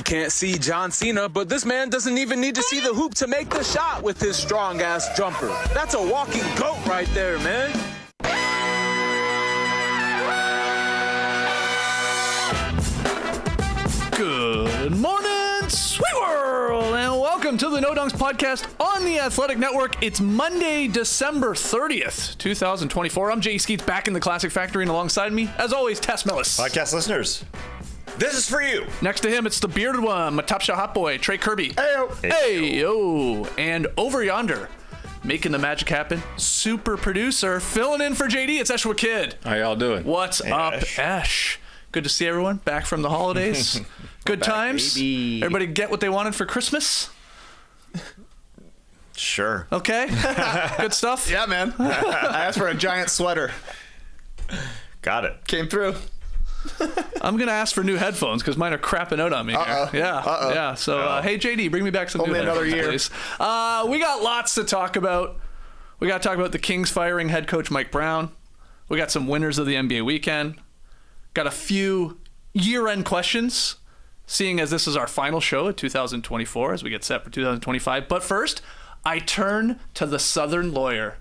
can't see John Cena, but this man doesn't even need to see the hoop to make the shot with his strong-ass jumper. That's a walking GOAT right there, man. Good morning, sweet world, and welcome to the No Dunks podcast on the Athletic Network. It's Monday, December 30th, 2024. I'm Jay Skeets, back in the Classic Factory, and alongside me, as always, Tess Millis. Podcast listeners, this is for you. Next to him, it's the bearded one, my top shot hot boy, Trey Kirby. Hey-o. Hey-o. And over yonder, making the magic happen, super producer, filling in for JD, it's Eshwa Kid. How y'all doing? What's up, Esh? Good to see everyone back from the holidays. Good times. Baby. Everybody get what they wanted for Christmas? Sure. Okay. Good stuff. Yeah, man. I asked for a giant sweater. Got it. Came through. I'm going to ask for new headphones because mine are crapping out on me here. Yeah. Yeah. So, hey, JD, bring me back some new another headphones, year. please. We got lots to talk about. We got to talk about the Kings firing head coach Mike Brown. We got some winners of the NBA weekend. Got a few year-end questions, seeing as this is our final show of 2024 as we get set for 2025. But first, I turn to the Southern lawyer.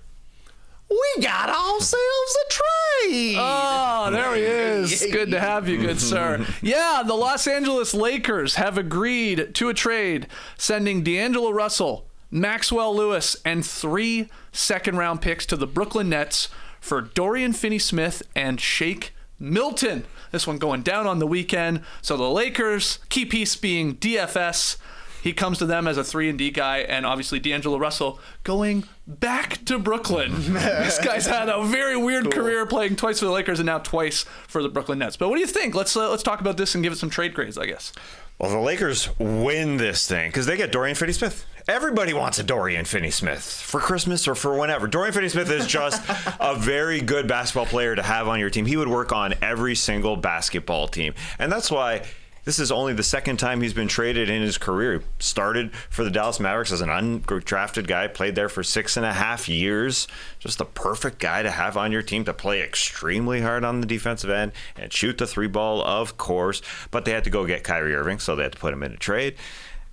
We got ourselves a trade. Oh, there he is. Good to have you, good sir. Yeah, the Los Angeles Lakers have agreed to a trade, sending D'Angelo Russell, Maxwell Lewis, and 3 second-round picks to the Brooklyn Nets for Dorian Finney-Smith and Shake Milton. This one going down on the weekend. So the Lakers, key piece being DFS. He comes to them as a 3-and-D guy, and obviously D'Angelo Russell going back to Brooklyn. This guy's had a very weird career, playing twice for the Lakers and now twice for the Brooklyn Nets. But what do you think? Let's talk about this and give it some trade grades, I guess. Well, the Lakers win this thing because they get Dorian Finney-Smith. Everybody wants a Dorian Finney-Smith for Christmas or for whenever. Dorian Finney-Smith is just a very good basketball player to have on your team. He would work on every single basketball team. And that's why this is only the second time he's been traded in his career. He started for the Dallas Mavericks as an undrafted guy, played there for 6.5 years. Just the perfect guy to have on your team to play extremely hard on the defensive end and shoot the 3-ball, of course. But they had to go get Kyrie Irving, so they had to put him in a trade.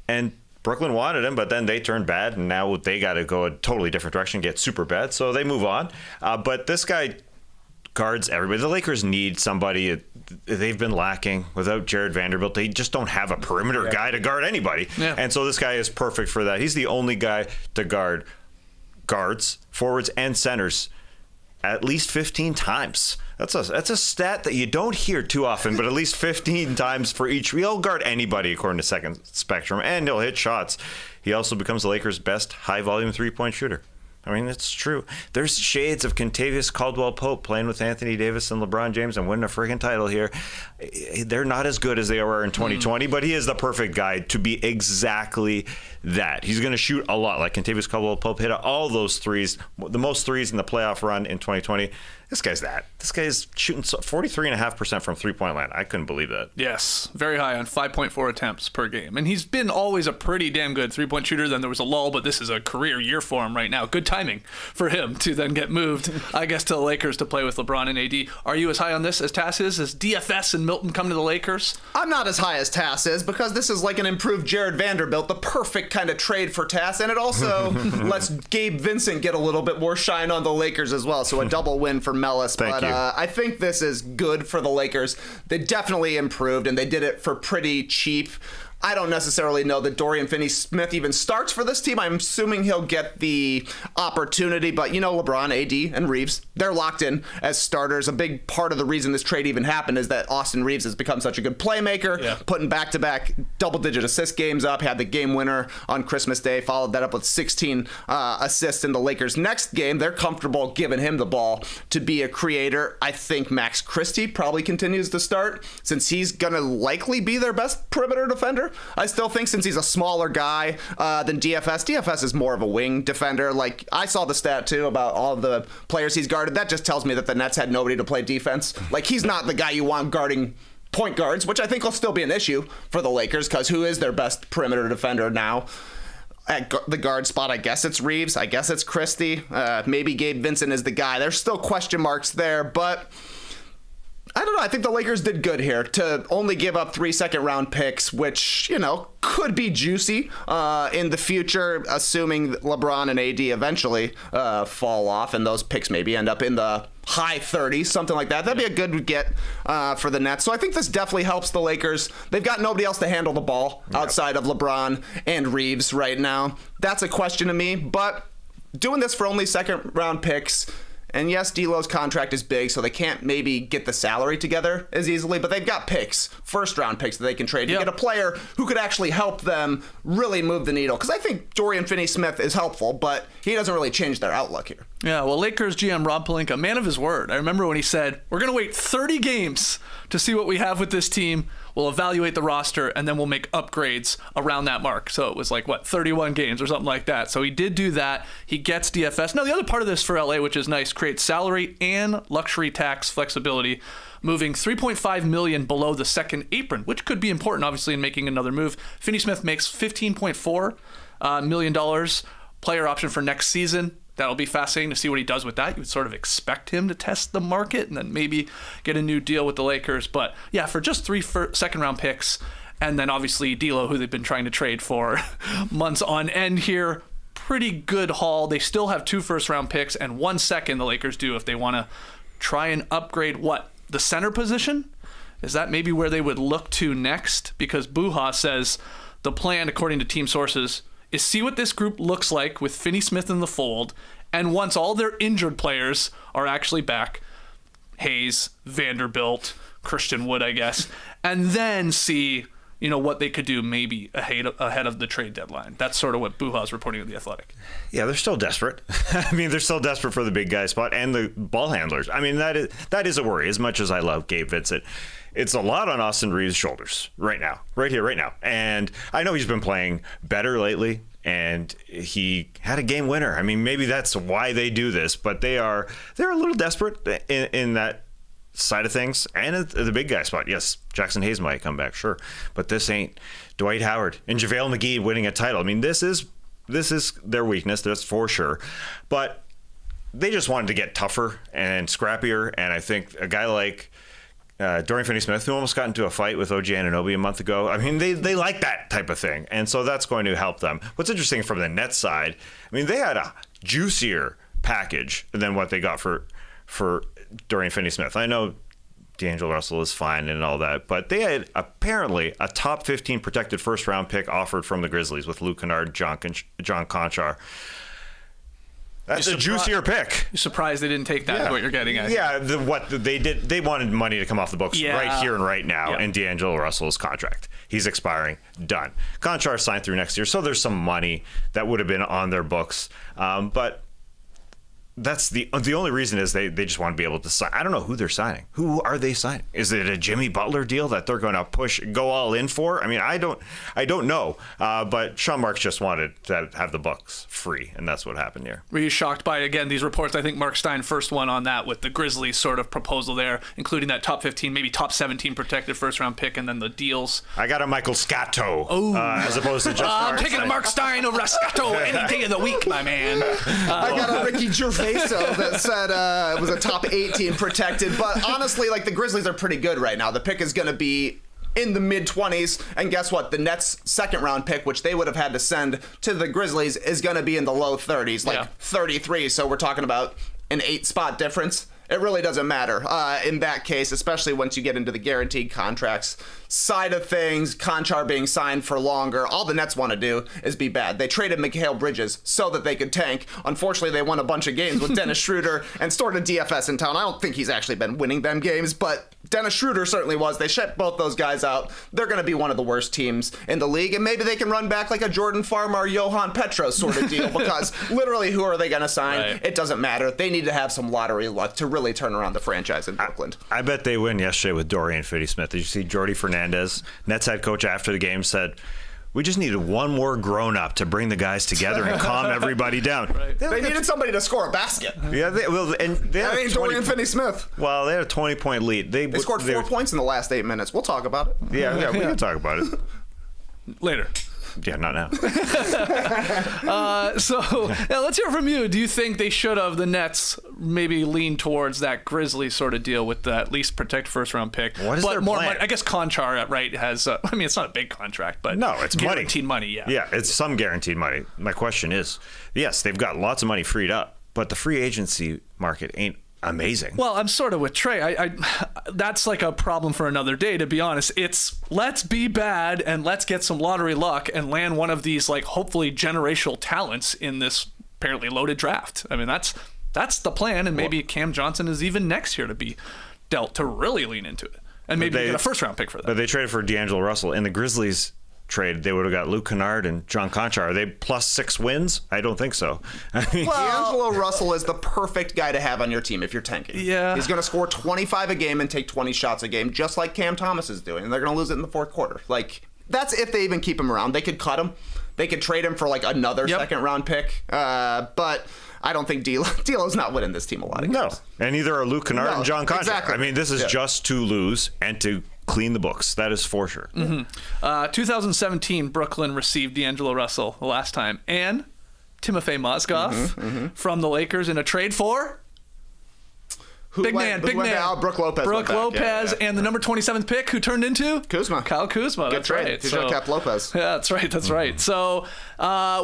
And Brooklyn wanted him, but then they turned bad, and now they got to go a totally different direction, get super bad, so they move on. But this guy guards everybody. The Lakers need somebody. They've been lacking without Jared Vanderbilt. They just don't have a perimeter guy to guard anybody. Yeah. And so this guy is perfect for that. He's the only guy to guard guards, forwards, and centers at least 15 times. That's a stat that you don't hear too often, but at least 15 times for each. He'll guard anybody according to Second Spectrum, and he'll hit shots. He also becomes the Lakers' best high-volume three-point shooter. I mean, it's true. There's shades of Kentavious Caldwell-Pope playing with Anthony Davis and LeBron James and winning a friggin' title here. They're not as good as they were in 2020, but he is the perfect guy to be exactly that. He's going to shoot a lot, like Kentavious Caldwell-Pope hit all those threes, the most threes in the playoff run in 2020. This guy's that. This guy's shooting 43.5% from three-point line. I couldn't believe that. Yes, very high on 5.4 attempts per game. And he's been always a pretty damn good three-point shooter. Then there was a lull, but this is a career year for him right now. Good timing for him to then get moved, I guess, to the Lakers to play with LeBron and AD. Are you as high on this as Tass is? As DFS and Milton come to the Lakers? I'm not as high as Tass is because this is like an improved Jared Vanderbilt, the perfect kind of trade for Tass. And it also lets Gabe Vincent get a little bit more shine on the Lakers as well. So a double win for Mellis. Thank you. I think this is good for the Lakers. They definitely improved, and they did it for pretty cheap. I don't necessarily know that Dorian Finney-Smith even starts for this team. I'm assuming he'll get the opportunity, but you know, LeBron, AD, and Reeves, they're locked in as starters. A big part of the reason this trade even happened is that Austin Reeves has become such a good playmaker, putting back-to-back double-digit assist games up, had the game winner on Christmas Day, followed that up with 16 assists in the Lakers' next game. They're comfortable giving him the ball to be a creator. I think Max Christie probably continues to start since he's going to likely be their best perimeter defender. I still think since he's a smaller guy than DFS is more of a wing defender. Like, I saw the stat, too, about all of the players he's guarded. That just tells me that the Nets had nobody to play defense. Like, he's not the guy you want guarding point guards, which I think will still be an issue for the Lakers, because who is their best perimeter defender now? At the guard spot, I guess it's Reeves. I guess it's Christie. Maybe Gabe Vincent is the guy. There's still question marks there, but I don't know. I think the Lakers did good here to only give up 3 second-round picks, which, could be juicy in the future, assuming LeBron and AD eventually fall off, and those picks maybe end up in the high 30s, something like that. That'd be a good get for the Nets. So I think this definitely helps the Lakers. They've got nobody else to handle the ball outside of LeBron and Reeves right now. That's a question to me, but doing this for only second-round picks. And yes, D'Lo's contract is big, so they can't maybe get the salary together as easily, but they've got picks, first-round picks that they can trade to get a player who could actually help them really move the needle. Because I think Dorian Finney-Smith is helpful, but he doesn't really change their outlook here. Yeah, well, Lakers GM Rob Pelinka, man of his word. I remember when he said, we're going to wait 30 games to see what we have with this team. We'll evaluate the roster, and then we'll make upgrades around that mark. So it was 31 games or something like that. So he did do that. He gets DFS. Now, the other part of this for LA, which is nice, creates salary and luxury tax flexibility, moving $3.5 million below the second apron, which could be important, obviously, in making another move. Finney-Smith makes $15.4 million player option for next season. That'll be fascinating to see what he does with that. You would sort of expect him to test the market and then maybe get a new deal with the Lakers. But yeah, for just 3 second-round picks, and then obviously D'Lo, who they've been trying to trade for months on end here, pretty good haul. They still have 2 first-round picks and 1 second, the Lakers do, if they want to try and upgrade the center position? Is that maybe where they would look to next? Because Buha says the plan, according to team sources, is see what this group looks like with Finney-Smith in the fold, and once all their injured players are actually back, Hayes, Vanderbilt, Christian Wood, I guess, and then see, what they could do maybe ahead of the trade deadline. That's sort of what Buha's reporting of The Athletic. Yeah, they're still desperate. They're still desperate for the big guy spot and the ball handlers. That is a worry. As much as I love Gabe Vincent, it's a lot on Austin Reeves' shoulders right now. And I know he's been playing better lately, and he had a game winner. Maybe that's why they do this, but they're a little desperate in that side of things. And at the big guy spot, yes, Jackson Hayes might come back, sure, but this ain't Dwight Howard and JaVale McGee winning a title. This is their weakness, that's for sure. But they just wanted to get tougher and scrappier, and I think a guy like Dorian Finney-Smith, who almost got into a fight with OG Anunoby a month ago. They like that type of thing, and so that's going to help them. What's interesting from the Nets side, they had a juicier package than what they got for Dorian Finney-Smith. I know D'Angelo Russell is fine and all that, but they had apparently a top 15 protected first-round pick offered from the Grizzlies with Luke Kennard, John Conchar. That's a juicier pick. You're surprised they didn't take that, is what you're getting at. Yeah, they wanted money to come off the books right here and right now, and D'Angelo Russell's contract. He's expiring. Done. Conchar signed through next year, so there's some money that would have been on their books. But that's the only reason is they just want to be able to sign. I don't know who they're signing. Who are they signing? Is it a Jimmy Butler deal that they're going to go all in for? I don't know. But Sean Marks just wanted to have the books free, and that's what happened here. Were you shocked by, again, these reports? I think Mark Stein first one on that with the Grizzlies sort of proposal there, including that top 15, maybe top 17 protected first-round pick, and then the deals. I got a Michael Scatto as opposed to just I'm taking a Mark Stein over a Scatto any day of the week, my man. I got a Ricky Gervais that said it was a top 18 protected, but honestly, the Grizzlies are pretty good right now. The pick is going to be in the mid-20s, and guess what? The Nets' second-round pick, which they would have had to send to the Grizzlies, is going to be in the low 30s, 33, so we're talking about an 8-spot difference. It really doesn't matter in that case, especially once you get into the guaranteed contracts side of things, Conchar being signed for longer. All the Nets want to do is be bad. They traded Mikal Bridges so that they could tank. Unfortunately, they won a bunch of games with Dennis Schroeder and stored a DFS in town. I don't think he's actually been winning them games, but Dennis Schroeder certainly was. They shut both those guys out. They're going to be one of the worst teams in the league, and maybe they can run back like a Jordan Farmer or Johan Petros sort of deal, because literally who are they going to sign? Right. It doesn't matter. They need to have some lottery luck to really turn around the franchise in Brooklyn. I bet they win yesterday with Dorian Finney-Smith. Did you see Jordy Fernandez, Nets head coach, after the game said, we just needed one more grown-up to bring the guys together and calm everybody down. Right. They needed somebody to score a basket. Yeah, Dorian Finney-Smith. Well, they had a 20-point lead. They scored 4 points in the last 8 minutes. We'll talk about it. Yeah, we can talk about it. Later. Yeah, not now. So now let's hear from you. Do you think they should have, the Nets, maybe lean towards that Grizzlies sort of deal with the at least protect first-round pick? What is but their more plan? money, I guess Conchar, right, has, I mean, it's not a big contract, but No, it's guaranteed money, yeah. Yeah, it's some guaranteed money. My question is, yes, they've got lots of money freed up, but the free agency market ain't amazing. Well, I'm sort of with Trey. I that's like a problem for another day, to be honest. It's let's be bad and let's get some lottery luck and land one of these like hopefully generational talents in this apparently loaded draft. I mean, that's the plan, and maybe Cam Johnson is even next year to be dealt to really lean into it, and maybe get a first round pick for that. But they traded for D'Angelo Russell in the Grizzlies trade. They would have got Luke Kennard and John Conchar. Are they plus 6 wins? I don't think so. I mean, D'Angelo Russell is the perfect guy to have on your team if you're tanking. Yeah. He's going to score 25 a game and take 20 shots a game, just like Cam Thomas is doing. And they're going to lose it in the fourth quarter. Like, that's if they even keep him around. They could cut him. They could trade him for like another second round pick. But I don't think D'Lo's not winning this team a lot of games. no. And neither are Luke Kennard and John Conchar. Exactly. I mean, this is just to lose and to clean the books. That is for sure. 2017, Brooklyn received D'Angelo Russell the last time, and Timofey Mozgov from the Lakers in a trade for big man. Brook Lopez. Brooke went back. Lopez, Yeah. and the number 27th pick, who turned into Kuzma. Kyle Kuzma. Good That's trade. right. They should have kept Lopez. Yeah, that's right. That's right. So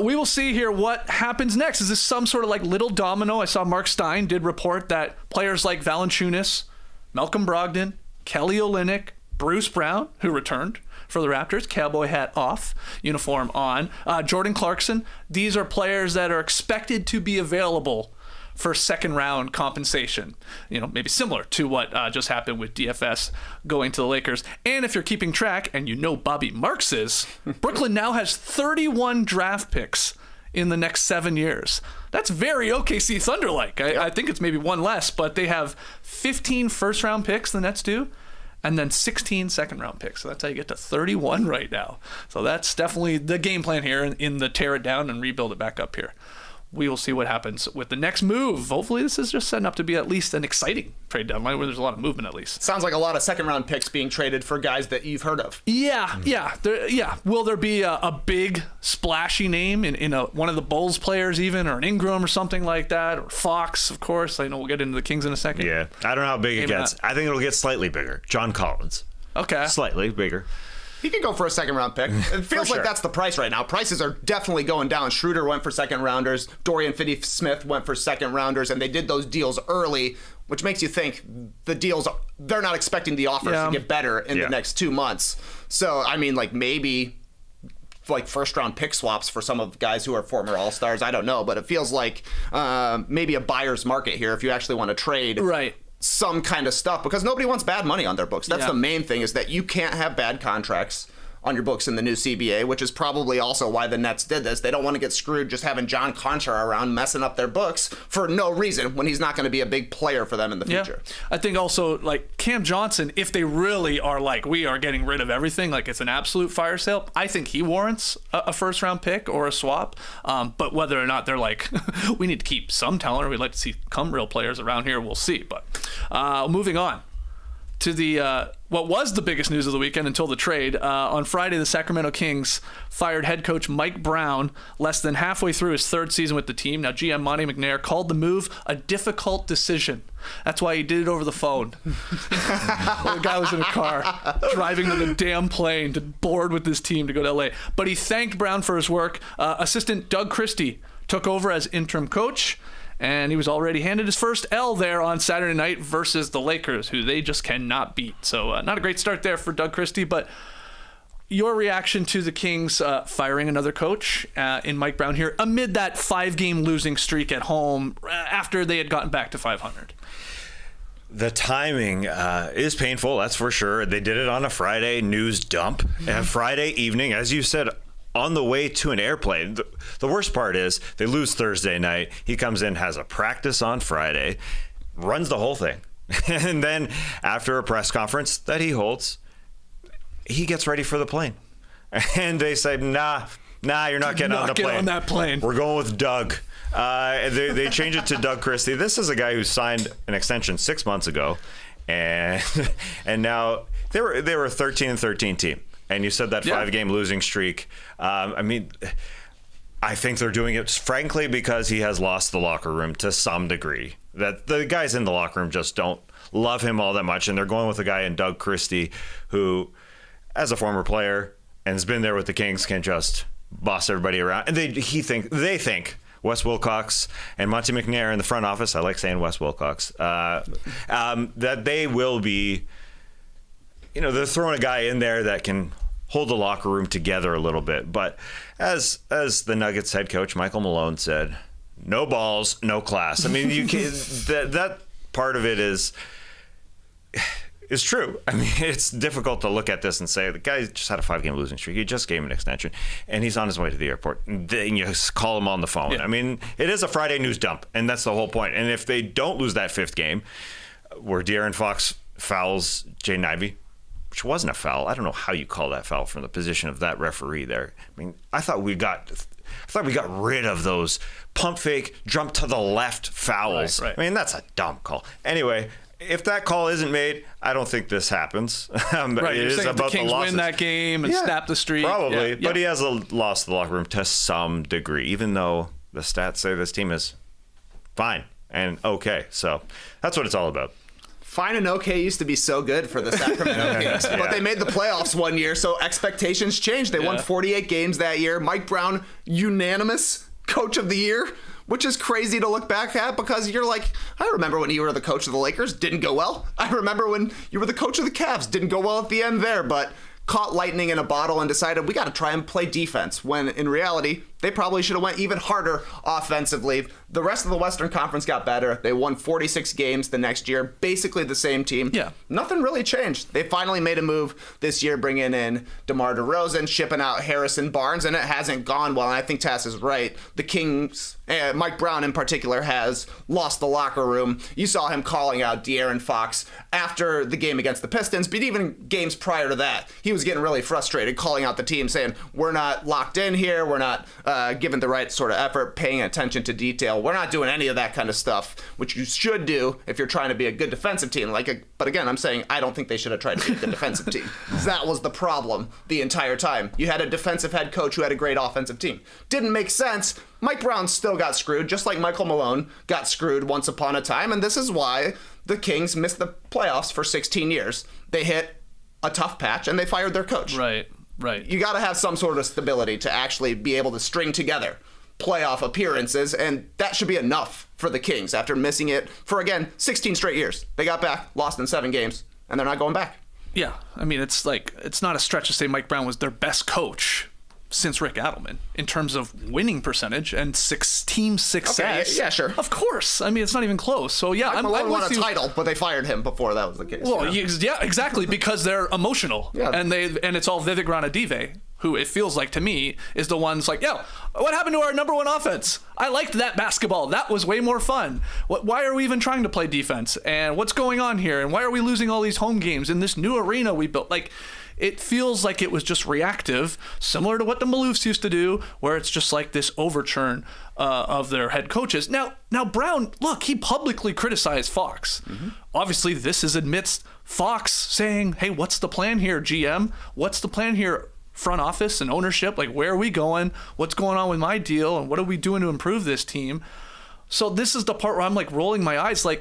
we will see here what happens next. Is this some sort of like little domino? I saw Mark Stein did report that players like Valanciunas, Malcolm Brogdon, Kelly Olynyk, Bruce Brown, who returned for the Raptors, cowboy hat off, uniform on, Jordan Clarkson. These are players that are expected to be available for second round compensation, maybe similar to what just happened with DFS going to the Lakers. And if you're keeping track, and Bobby Marks is, Brooklyn now has 31 draft picks in the next 7 years. That's very OKC Thunder-like. I think it's maybe one less, but they have 15 first round picks, the Nets do, and then 16 second-round picks. So that's how you get to 31 right now. So that's definitely the game plan here in the tear it down and rebuild it back up here. We will see what happens with the next move. Hopefully this is just setting up to be at least an exciting trade deadline where there's a lot of movement at least. Sounds like a lot of second-round picks being traded for guys that you've heard of. Yeah. Will there be a big splashy name in one of the Bulls players even, or an Ingram or something like that, or Fox, of course. I know we'll get into the Kings in a second. Yeah. I don't know how big it gets. I think it'll get slightly bigger. John Collins. Okay. Slightly bigger. He could go for a second-round pick. It feels like that's the price right now. Prices are definitely going down. Schroeder went for second-rounders. Dorian Finney-Smith went for second-rounders, and they did those deals early, which makes you think the deals, they're not expecting the offers to get better in the next 2 months. So, I mean, like maybe like first-round pick swaps for some of the guys who are former All-Stars. I don't know, but it feels like maybe a buyer's market here if you actually want to trade. Right. Some kind of stuff, because nobody wants bad money on their books. That's the main thing, is that you can't have bad contracts on your books in the new CBA, which is probably also why the Nets did this. They don't want to get screwed just having John Conchar around messing up their books for no reason when he's not going to be a big player for them in the future. I think also like Cam Johnson, if they really are like, we are getting rid of everything, like it's an absolute fire sale, I think he warrants a first round pick or a swap. But whether or not they're like, we need to keep some talent, or we'd like to see come real players around here, we'll see. But moving on to the what was the biggest news of the weekend until the trade. On Friday, the Sacramento Kings fired head coach Mike Brown less than halfway through his third season with the team. Now, GM Monty McNair called the move a difficult decision. That's why he did it over the phone. The guy was in a car driving to the damn plane, bored with his team to go to LA. But he thanked Brown for his work. Assistant Doug Christie took over as interim coach, and he was already handed his first L there on Saturday night versus the Lakers, who they just cannot beat. So not a great start there for Doug Christie, but your reaction to the Kings firing another coach in Mike Brown here amid that 5-game losing streak at home after they had gotten back to 500. The timing is painful, that's for sure. They did it on a Friday news dump. And Friday evening, as you said, on the way to an airplane. The worst part is they lose Thursday night. He comes in, has a practice on Friday, runs the whole thing. And then after a press conference that he holds, he gets ready for the plane. And they say, nah, you're not getting on the plane. Get on that plane. We're going with Doug. They change it to Doug Christie. This is a guy who signed an extension 6 months ago. And now they were a 13-13 team. And you said that 5-game losing streak. I mean, I think they're doing it, frankly, because he has lost the locker room to some degree. That the guys in the locker room just don't love him all that much. And they're going with a guy in Doug Christie who, as a former player and has been there with the Kings, can just boss everybody around. And they think Wes Wilcox and Monty McNair in the front office, I like saying Wes Wilcox, that they will be, they're throwing a guy in there that can hold the locker room together a little bit. But as the Nuggets head coach Michael Malone said, no balls, no class. I mean, you can, that part of it is true. I mean, it's difficult to look at this and say the guy just had a 5-game losing streak. He just gave him an extension, and he's on his way to the airport. And then you call him on the phone. Yeah. I mean, it is a Friday news dump, and that's the whole point. And if they don't lose that 5th game, where De'Aaron Fox fouls Jaden Ivey, which wasn't a foul. I don't know how you call that foul from the position of that referee there. I mean, I thought we got rid of those pump fake, jump to the left fouls. Right. I mean, that's a dumb call. Anyway, if that call isn't made, I don't think this happens. Right, it is about the Kings win that game and snap the streak. Probably, but he has lost the locker room to some degree, even though the stats say this team is fine and okay. So that's what it's all about. Fine and okay used to be so good for the Sacramento Kings, but they made the playoffs one year, so expectations changed. They won 48 games that year. Mike Brown, unanimous coach of the year, which is crazy to look back at because you're like, I remember when you were the coach of the Lakers, didn't go well. I remember when you were the coach of the Cavs, didn't go well at the end there, but caught lightning in a bottle and decided we got to try and play defense, when in reality, they probably should have went even harder offensively. The rest of the Western Conference got better. They won 46 games the next year, basically the same team. Yeah. Nothing really changed. They finally made a move this year, bringing in DeMar DeRozan, shipping out Harrison Barnes, and it hasn't gone well. And I think Tass is right. The Kings, Mike Brown in particular, has lost the locker room. You saw him calling out De'Aaron Fox after the game against the Pistons, but even games prior to that, he was getting really frustrated, calling out the team, saying, we're not locked in here, we're not given the right sort of effort, paying attention to detail. We're not doing any of that kind of stuff, which you should do if you're trying to be a good defensive team. But again, I'm saying I don't think they should have tried to be a good defensive team. That was the problem the entire time. You had a defensive head coach who had a great offensive team. Didn't make sense. Mike Brown still got screwed, just like Michael Malone got screwed once upon a time, and this is why the Kings missed the playoffs for 16 years. They hit a tough patch, and they fired their coach. Right. You got to have some sort of stability to actually be able to string together playoff appearances, and that should be enough for the Kings after missing it for, again, 16 straight years. They got back, lost in 7 games, and they're not going back. Yeah, I mean, it's not a stretch to say Mike Brown was their best coach since Rick Adelman in terms of winning percentage and team success. Okay, yeah, sure. Of course. I mean, it's not even close. So, yeah, I'm won a title, but they fired him before that was the case. Well, yeah, exactly, because they're emotional. Yeah. And it's all Vivek Ranadive, who it feels like to me is the one's like, yo, what happened to our number one offense? I liked that basketball. That was way more fun. Why are we even trying to play defense? And what's going on here? And why are we losing all these home games in this new arena we built? It feels like it was just reactive, similar to what the Maloofs used to do, where it's just like this overturn of their head coaches. Now Brown, look, he publicly criticized Fox. Mm-hmm. Obviously, this is amidst Fox saying, hey, what's the plan here, GM? What's the plan here, front office and ownership? Where are we going? What's going on with my deal? And what are we doing to improve this team? So this is the part where I'm rolling my eyes. I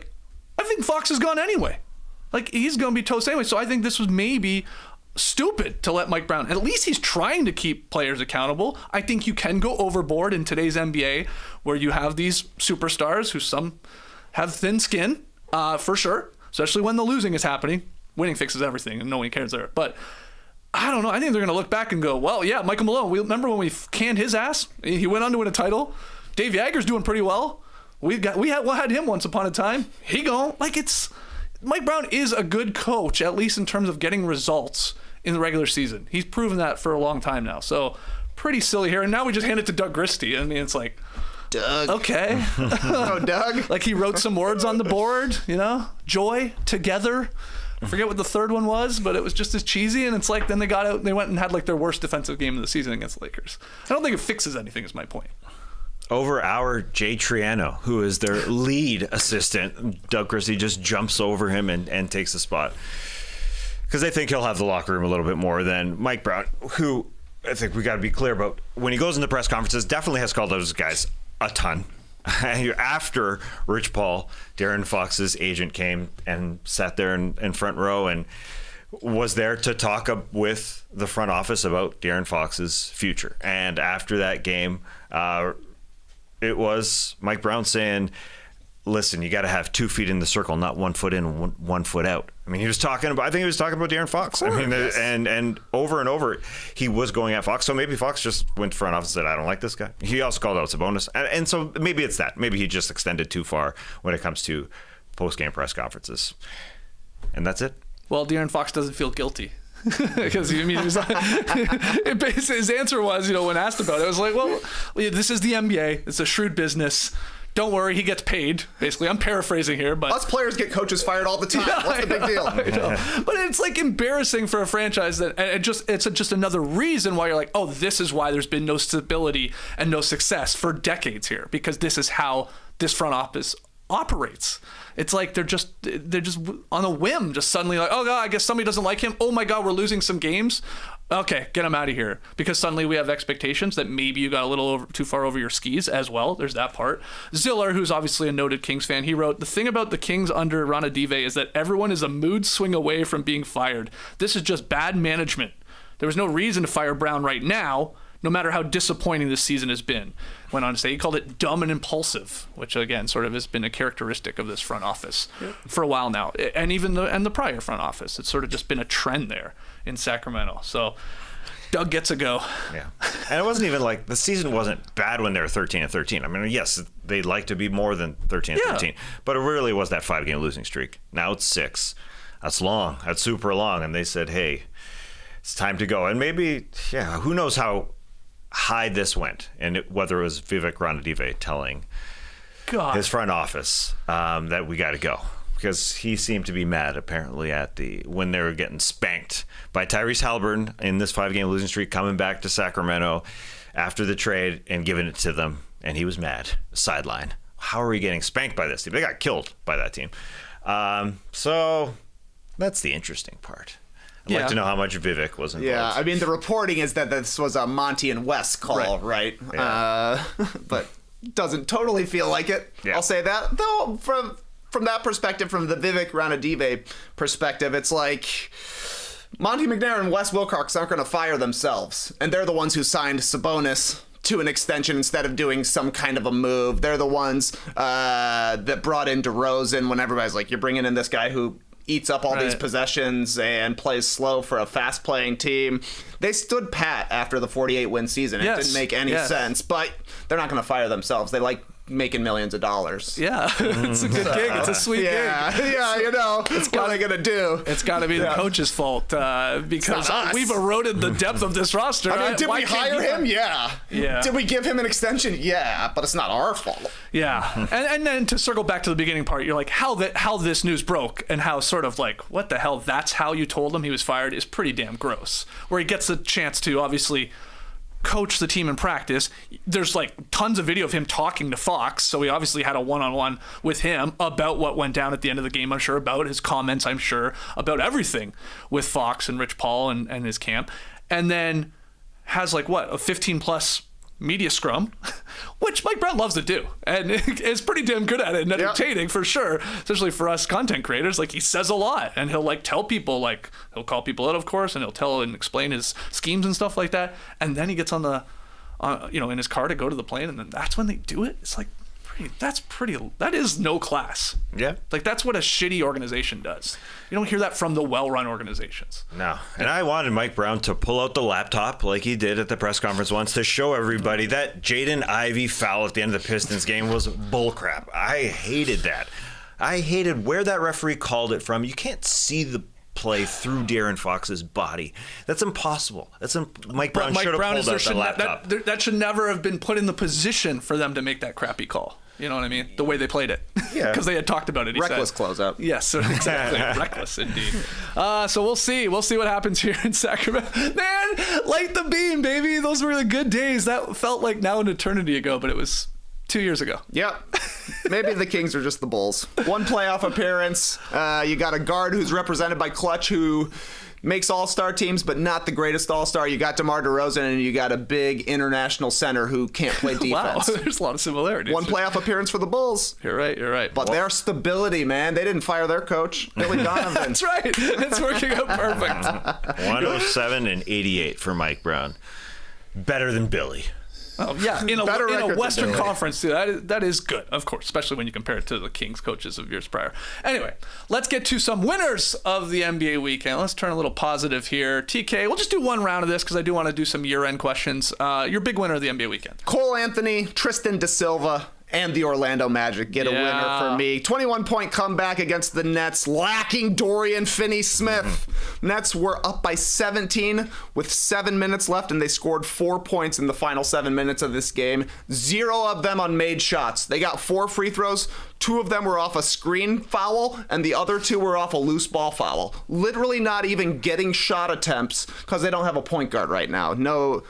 think Fox is gone anyway. He's going to be toast anyway. So I think this was maybe stupid to let Mike Brown. At least he's trying to keep players accountable. I think you can go overboard in today's NBA, where you have these superstars who some have thin skin, for sure, especially when the losing is happening. Winning fixes everything, and no one cares there. But I don't know. I think they're going to look back and go, well, yeah, Michael Malone, remember when we canned his ass? He went on to win a title. Dave Jagger's doing pretty well. We had him once upon a time. He gone. Mike Brown is a good coach, at least in terms of getting results in the regular season. He's proven that for a long time now. So pretty silly here. And now we just hand it to Doug Christie. I mean, it's Doug. Okay. Oh, Doug. He wrote some words on the board, joy, together. I forget what the third one was, but it was just as cheesy. And it's then they got out and they went and had their worst defensive game of the season against the Lakers. I don't think it fixes anything, is my point. Over our Jay Triano, who is their lead assistant, Doug Christie just jumps over him and takes the spot. because they think he'll have the locker room a little bit more than Mike Brown, who I think we got to be clear about. When he goes into press conferences, definitely has called those guys a ton. After Rich Paul, Darren Fox's agent came and sat there in front row and was there to talk with the front office about Darren Fox's future. And after that game, it was Mike Brown saying, listen, you got to have 2 feet in the circle, not 1 foot in and 1 foot out. I mean, I think he was talking about Darren Fox. Course, yes. and over and over, he was going at Fox. So maybe Fox just went to front office and said, I don't like this guy. He also called out Sabonis. And so maybe it's that. Maybe he just extended too far when it comes to post-game press conferences. And that's it. Well, De'Aaron Fox doesn't feel guilty. Because I mean, his answer was, when asked about it, it was like, well, this is the NBA. It's a shrewd business. Don't worry, he gets paid. Basically, I'm paraphrasing here, but us players get coaches fired all the time. What's the big deal? But it's like embarrassing for a franchise that it's just another reason why you're like, oh, this is why there's been no stability and no success for decades here, because this is how this front office operates. It's like they're just on a whim, just suddenly like, oh god, I guess somebody doesn't like him. Oh my god, we're losing some games. Okay, get him out of here, because suddenly we have expectations that maybe you got a little too far over your skis as well. There's that part. Ziller, who's obviously a noted Kings fan, he wrote, the thing about the Kings under Ranadive is that everyone is a mood swing away from being fired. This is just bad management. There was no reason to fire Brown right now, no matter how disappointing this season has been. Went on to say he called it dumb and impulsive, which again sort of has been a characteristic of this front office for a while now, and even the prior front office. It's sort of just been a trend there in Sacramento. So Doug gets a go. Yeah, and it wasn't even like the season wasn't bad when they were 13-13. I mean, yes, they'd like to be more than 13-13, but it really was that 5-game losing streak. Now it's 6. That's long. That's super long. And they said, hey, it's time to go. And maybe, who knows how high this went, and whether it was Vivek Ranadive telling his front office that we got to go, because he seemed to be mad apparently when they were getting spanked by Tyrese Haliburton in this 5-game losing streak, coming back to Sacramento after the trade and giving it to them, and he was mad. Sideline. How are we getting spanked by this team? They got killed by that team. So that's the interesting part. I'd like to know how much Vivek was involved. Yeah, I mean, the reporting is that this was a Monty and Wes call, right? Yeah. But doesn't totally feel like it. Yeah. I'll say that. Though, from that perspective, from the Vivek Ranadive perspective, it's like Monty McNair and Wes Wilcox aren't going to fire themselves. And they're the ones who signed Sabonis to an extension instead of doing some kind of a move. They're the ones that brought in DeRozan when everybody's like, you're bringing in this guy who eats up all these possessions and plays slow for a fast-playing team. They stood pat after the 48-win season. It didn't make any sense, but they're not going to fire themselves. They like making millions of dollars. Yeah, it's a good gig. It's a sweet gig. Yeah, what are they going to do? It's got to be the coach's fault because we've eroded the depth of this roster. I mean, did we hire him? Yeah. Did we give him an extension? Yeah, but it's not our fault. Yeah, and then to circle back to the beginning part, you're like, how this news broke and how sort of like, what the hell, that's how you told him he was fired is pretty damn gross. Where he gets a chance to obviously coach the team in practice. There's like tons of video of him talking to Fox, so he obviously had a one-on-one with him about what went down at the end of the game, I'm sure, about his comments, I'm sure, about everything with Fox and Rich Paul and his camp. And then has like, a 15-plus media scrum, which Mike Brown loves to do, and is pretty damn good at it and entertaining for sure, especially for us content creators. Like, he says a lot, and he'll like tell people, like he'll call people out, of course, and he'll tell and explain his schemes and stuff like that. And then he gets on the in his car to go to the plane, and then that's when they do it. It's like, that is no class. Yeah, like that's what a shitty organization does. You don't hear that from the well-run organizations. No. And I wanted Mike Brown to pull out the laptop like he did at the press conference once to show everybody that Jaden Ivey foul at the end of the Pistons game was bullcrap. I hated that. I hated where that referee called it from. You can't see the play through De'Aaron Fox's body. That's impossible. Mike Brown should have pulled out the laptop. That should never have been put in the position for them to make that crappy call. You know what I mean? The way they played it. Yeah. Because they had talked about it. Reckless closeout. Yes, exactly. Reckless indeed. So we'll see. We'll see what happens here in Sacramento. Man, light the beam, baby. Those were the good days. That felt like now an eternity ago, but it was 2 years ago. Yep. Maybe the Kings are just the Bulls. One playoff appearance. You got a guard who's represented by Clutch, who makes all-star teams, but not the greatest all-star. You got DeMar DeRozan, and you got a big international center who can't play defense. Wow, there's a lot of similarities. One playoff appearance for the Bulls. You're right. But their stability, man, they didn't fire their coach, Billy Donovan. That's right. It's working out perfect. 107 and 88 for Mike Brown. Better than Billy. Oh, yeah, in a Western Conference, too. That is good, of course, especially when you compare it to the Kings coaches of years prior. Anyway, let's get to some winners of the NBA weekend. Let's turn a little positive here. TK, we'll just do one round of this because I do want to do some year-end questions. Your big winner of the NBA weekend. Cole Anthony, Tristan da Silva, and the Orlando Magic get a winner for me. 21-point comeback against the Nets, lacking Dorian Finney-Smith. Nets were up by 17 with 7 minutes left, and they scored 4 points in the final 7 minutes of this game. 0 of them on made shots. They got 4 free throws. 2 of them were off a screen foul, and the other 2 were off a loose ball foul. Literally not even getting shot attempts because they don't have a point guard right now. No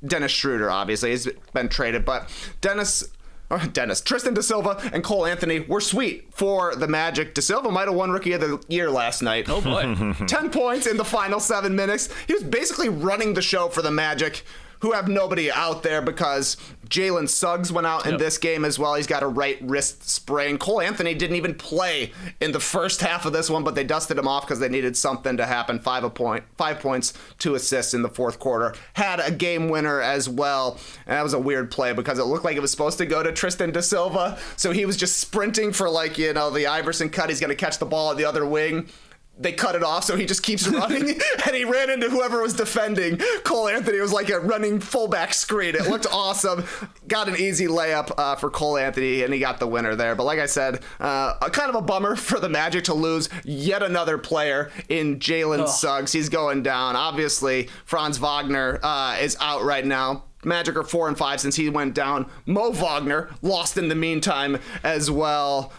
Dennis Schroeder, obviously, has been traded, but Tristan da Silva and Cole Anthony were sweet for the Magic. Da Silva might have won Rookie of the Year last night. Oh, boy. 10 points in the final 7 minutes. He was basically running the show for the Magic, who have nobody out there because Jalen Suggs went out in this game as well. He's got a right wrist sprain. Cole Anthony didn't even play in the first half of this one, but they dusted him off because they needed something to happen. 5 points, 2 assists in the fourth quarter. Had a game winner as well. And that was a weird play because it looked like it was supposed to go to Tristan da Silva. So he was just sprinting for the Iverson cut. He's going to catch the ball at the other wing. They cut it off, so he just keeps running, and he ran into whoever was defending. Cole Anthony was like a running fullback screen. It looked awesome. Got an easy layup for Cole Anthony, and he got the winner there. But like I said, kind of a bummer for the Magic to lose yet another player in Jalen Suggs. He's going down. Obviously, Franz Wagner is out right now. Magic are 4-5 since he went down. Mo Wagner lost in the meantime as well.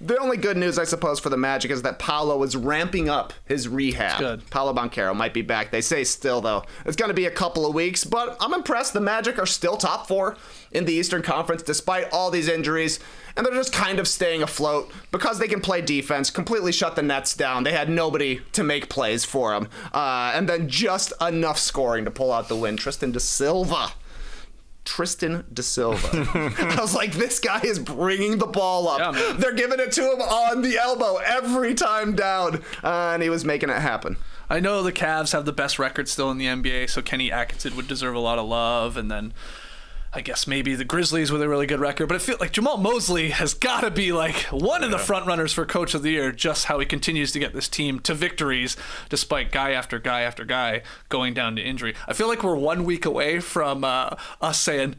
The only good news, I suppose, for the Magic is that Paolo is ramping up his rehab. Good. Paolo Banchero might be back. They say still, though. It's going to be a couple of weeks, but I'm impressed. The Magic are still top 4 in the Eastern Conference despite all these injuries, and they're just kind of staying afloat because they can play defense, completely shut the Nets down. They had nobody to make plays for them, and then just enough scoring to pull out the win. Tristan da Silva. I was like, this guy is bringing the ball up. Yeah, they're giving it to him on the elbow every time down, and he was making it happen. I know the Cavs have the best record still in the NBA, so Kenny Atkinson would deserve a lot of love, and then I guess maybe the Grizzlies with a really good record, but I feel like Jamal Mosley has got to be like one of the front runners for Coach of the Year, just how he continues to get this team to victories despite guy after guy after guy going down to injury. I feel like we're 1 week away from us saying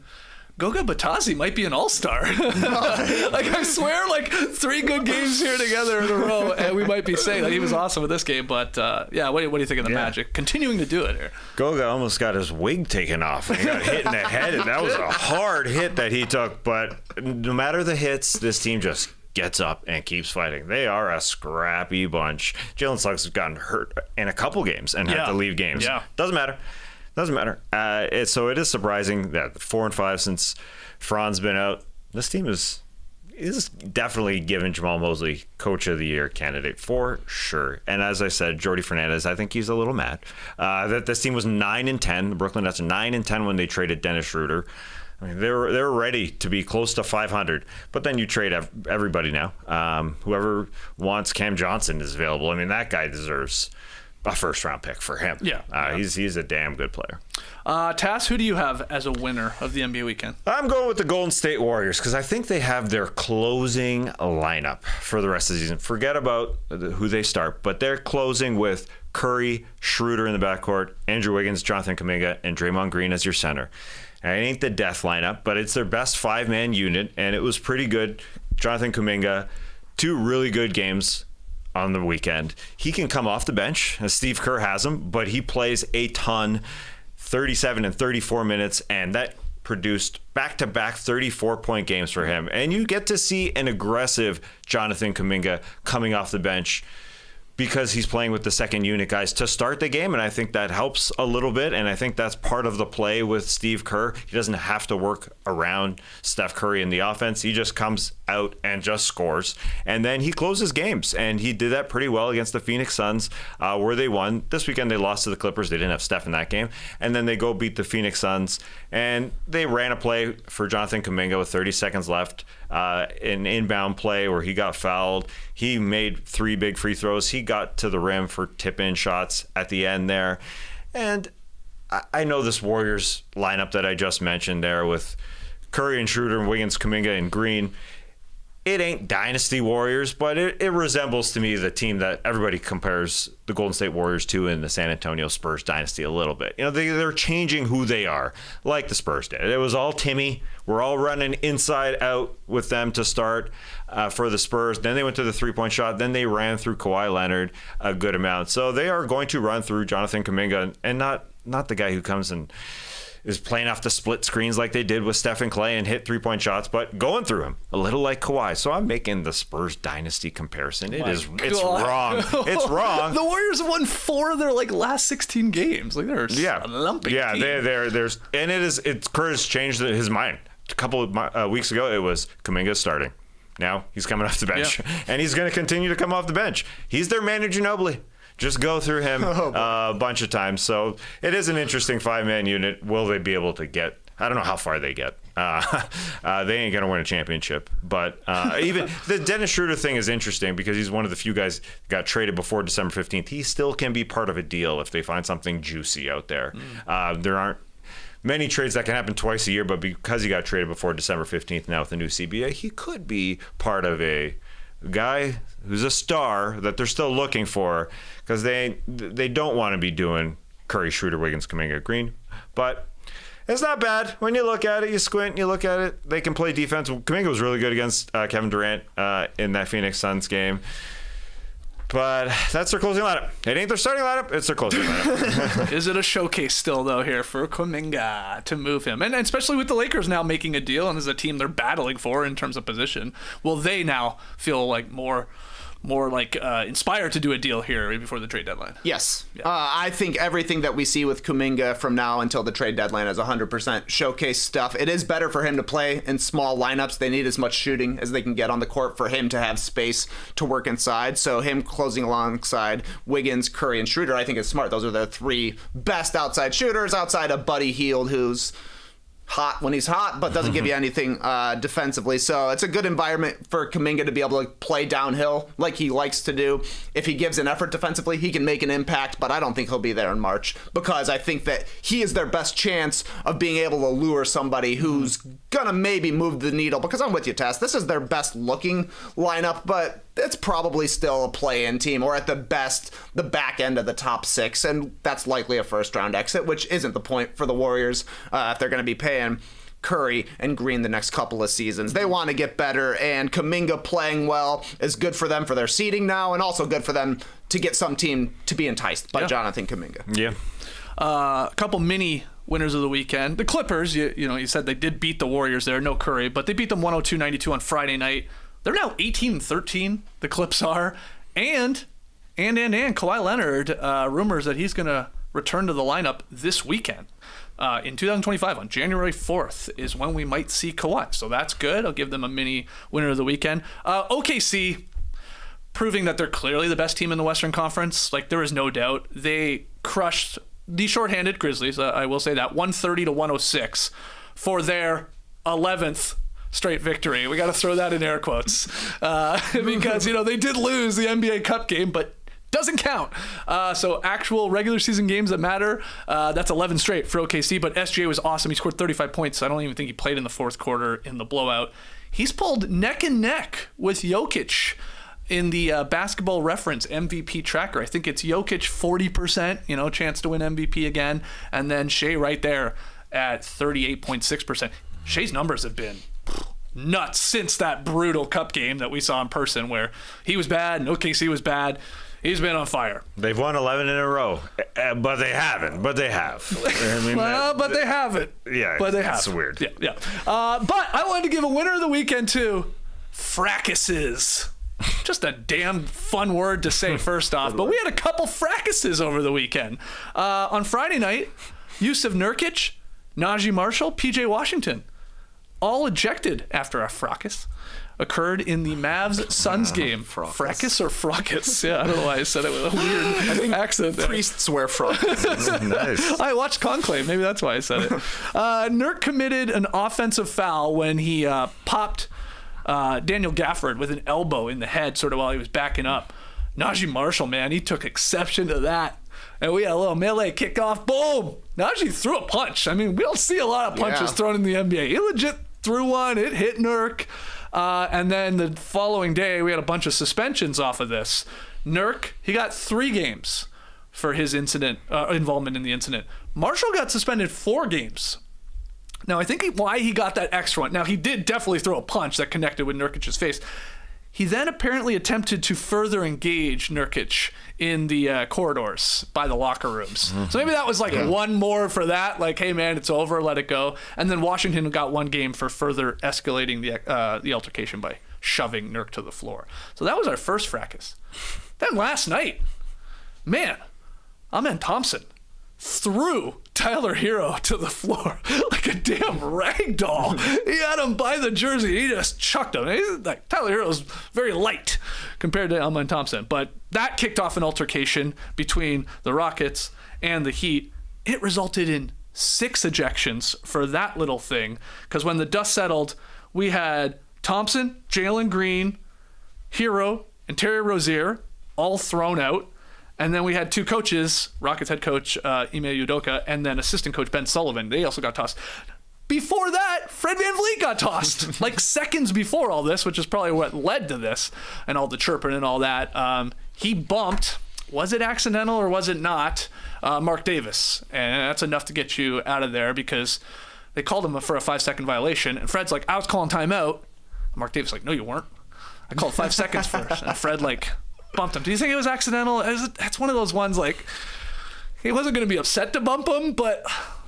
Goga Batasi might be an all-star. Like, I swear, 3 good games here together in a row, and we might be saying that he was awesome in this game. But, what do you think of the Magic? Continuing to do it here. Goga almost got his wig taken off. He got hit in the head, and that was a hard hit that he took. But no matter the hits, this team just gets up and keeps fighting. They are a scrappy bunch. Jalen Suggs has gotten hurt in a couple games and had to leave games. Yeah. Doesn't matter. So it is surprising that 4-5 since Franz been out. This team is definitely giving Jamal Mosley Coach of the Year candidate for sure. And as I said, Jordy Fernandez, I think he's a little mad that this team was 9-10. The Brooklyn Nets are 9-10 when they traded Dennis Schroeder. I mean, they're ready to be close to 500, but then you trade everybody now. Whoever wants Cam Johnson is available. I mean, that guy deserves a first-round pick for him. Yeah. He's a damn good player. Tass, who do you have as a winner of the NBA weekend? I'm going with the Golden State Warriors because I think they have their closing lineup for the rest of the season. Forget about who they start, but they're closing with Curry, Schroeder in the backcourt, Andrew Wiggins, Jonathan Kuminga, and Draymond Green as your center. And it ain't the death lineup, but it's their best 5-man unit, and it was pretty good. Jonathan Kuminga, 2 really good games on the weekend. He can come off the bench, as Steve Kerr has him, but he plays a ton, 37 and 34 minutes, and that produced back-to-back 34-point games for him. And you get to see an aggressive Jonathan Kuminga coming off the bench, because he's playing with the second unit guys to start the game, and I think that helps a little bit, and I think that's part of the play with Steve Kerr. He doesn't have to work around Steph Curry in the offense. He just comes out and just scores, and then he closes games, and he did that pretty well against the Phoenix Suns, where they won. This weekend they lost to the Clippers. They didn't have Steph in that game, and then they go beat the Phoenix Suns, and they ran a play for Jonathan Kuminga with 30 seconds left, an inbound play where he got fouled. He made 3 big free throws. He got to the rim for tip-in shots at the end there. And I know this Warriors lineup that I just mentioned there with Curry and Schroeder and Wiggins, Kuminga and Green, it ain't Dynasty Warriors, but it resembles to me the team that everybody compares the Golden State Warriors to in the San Antonio Spurs dynasty a little bit. You know, they're changing who they are, like the Spurs did. It was all Timmy. We're all running inside out with them to start for the Spurs. Then they went to the three-point shot. Then they ran through Kawhi Leonard a good amount. So they are going to run through Jonathan Kuminga, and not the guy who comes and is playing off the split screens like they did with Steph and Clay and hit three-point shots, but going through him a little like Kawhi. So I'm making the Spurs dynasty comparison. It's wrong. It's wrong. The Warriors have won 4 of their last 16 games. They're a lumpy team. There's and it's Curtis changed his mind. A couple of weeks ago, it was Kuminga starting. Now he's coming off the bench, and he's going to continue to come off the bench. He's their Manu Ginobili. Just go through him a bunch of times. So it is an interesting 5-man unit. Will they be able to get? I don't know how far they get. They ain't going to win a championship. But even the Dennis Schroeder thing is interesting because he's one of the few guys that got traded before December 15th. He still can be part of a deal if they find something juicy out there. There aren't many trades that can happen twice a year, but because he got traded before December 15th now with the new CBA, he could be part of a guy who's a star that they're still looking for because they don't want to be doing Curry, Schroeder, Wiggins, Kuminga, Green. But it's not bad. When you look at it, you squint, you look at it, they can play defense. Kuminga was really good against Kevin Durant in that Phoenix Suns game. But that's their closing lineup. It ain't their starting lineup, it's their closing lineup. Is it a showcase still, though, here for Kuminga to move him? And especially with the Lakers now making a deal and as a team they're battling for in terms of position, will they now feel like more inspired to do a deal here before the trade deadline? Yes. Yeah. I think everything that we see with Kuminga from now until the trade deadline is 100% showcase stuff. It is better for him to play in small lineups. They need as much shooting as they can get on the court for him to have space to work inside. So him closing alongside Wiggins, Curry, and Schroeder, I think is smart. Those are the 3 best outside shooters outside of Buddy Hield, who's hot when he's hot, but doesn't give you anything defensively. So it's a good environment for Kuminga to be able to play downhill like he likes to do. If he gives an effort defensively, he can make an impact, but I don't think he'll be there in March because I think that he is their best chance of being able to lure somebody who's gonna maybe move the needle. Because I'm with you, Tess. This is their best looking lineup, but it's probably still a play-in team, or at the best, the back end of the top 6, and that's likely a first-round exit, which isn't the point for the Warriors if they're going to be paying Curry and Green the next couple of seasons. They want to get better, and Kuminga playing well is good for them for their seeding now, and also good for them to get some team to be enticed by Jonathan Kuminga. Yeah. A couple mini winners of the weekend. The Clippers, you said they did beat the Warriors there, no Curry, but they beat them 102-92 on Friday night. They're now 18-13, the Clips are. And Kawhi Leonard, rumors that he's going to return to the lineup this weekend. In 2025, on January 4th, is when we might see Kawhi. So that's good. I'll give them a mini winner of the weekend. OKC, proving that they're clearly the best team in the Western Conference. There is no doubt. They crushed the shorthanded Grizzlies, I will say that, 130-106 for their 11th straight victory. We got to throw that in air quotes because they did lose the NBA Cup game, but doesn't count. So actual regular season games that matter, that's 11 straight for OKC. But SGA was awesome. He scored 35 points. I don't even think he played in the fourth quarter in the blowout. He's pulled neck and neck with Jokic in the Basketball Reference MVP tracker. I think it's Jokic 40%, chance to win MVP again, and then Shea right there at 38.6%. Shea's numbers have been nuts since that brutal Cup game that we saw in person where he was bad and OKC was bad. He's been on fire. They've won 11 in a row, but they haven't. But they have. I mean, but they haven't. Yeah, but they have. That's weird. Yeah. But I wanted to give a winner of the weekend to Fracases. Just a damn fun word to say first off. But we had a couple fracases over the weekend. On Friday night, Yusuf Nurkic, Najee Marshall, PJ Washington, all ejected after a fracas occurred in the Mavs-Suns game. Fracas or fracas? Yeah, I don't know why I said it with a weird accent there. Priests wear fracas. Nice. I watched Conclave. Maybe that's why I said it. Nurk committed an offensive foul when he popped Daniel Gafford with an elbow in the head sort of while he was backing up. Najee Marshall, man, he took exception to that. And we had a little melee kickoff. Boom! Najee threw a punch. I mean, we don't see a lot of punches thrown in the NBA. He legit threw one. It hit Nurk. And then the following day, we had a bunch of suspensions off of this. Nurk, he got 3 games for his involvement in the incident. Marshall got suspended 4 games. Now, I think why he got that extra one. Now, he did definitely throw a punch that connected with Nurkic's face. He then apparently attempted to further engage Nurkic in the corridors by the locker rooms. So maybe that was like one more for that. Like, hey, man, it's over. Let it go. And then Washington got 1 game for further escalating the altercation by shoving Nurk to the floor. So that was our first fracas. Then last night, man, Amen Thompson threw Tyler Hero to the floor like a damn rag doll. He had him by the jersey. He just chucked him. Like, Tyler Hero's very light compared to Amen Thompson. But that kicked off an altercation between the Rockets and the Heat. It resulted in 6 ejections for that little thing. Because when the dust settled, we had Thompson, Jalen Green, Hero, and Terry Rozier all thrown out. And then we had 2 coaches, Rockets head coach Ime Udoka, and then assistant coach Ben Sullivan. They also got tossed. Before that, Fred VanVleet got tossed, like seconds before all this, which is probably what led to this and all the chirping and all that. He bumped, was it accidental or was it not, Mark Davis. And that's enough to get you out of there because they called him for a 5-second violation. And Fred's like, I was calling timeout. Mark Davis like, no, you weren't. I called 5 seconds first. And Fred bumped him. Do you think it was accidental? That's one of those ones he wasn't going to be upset to bump him, but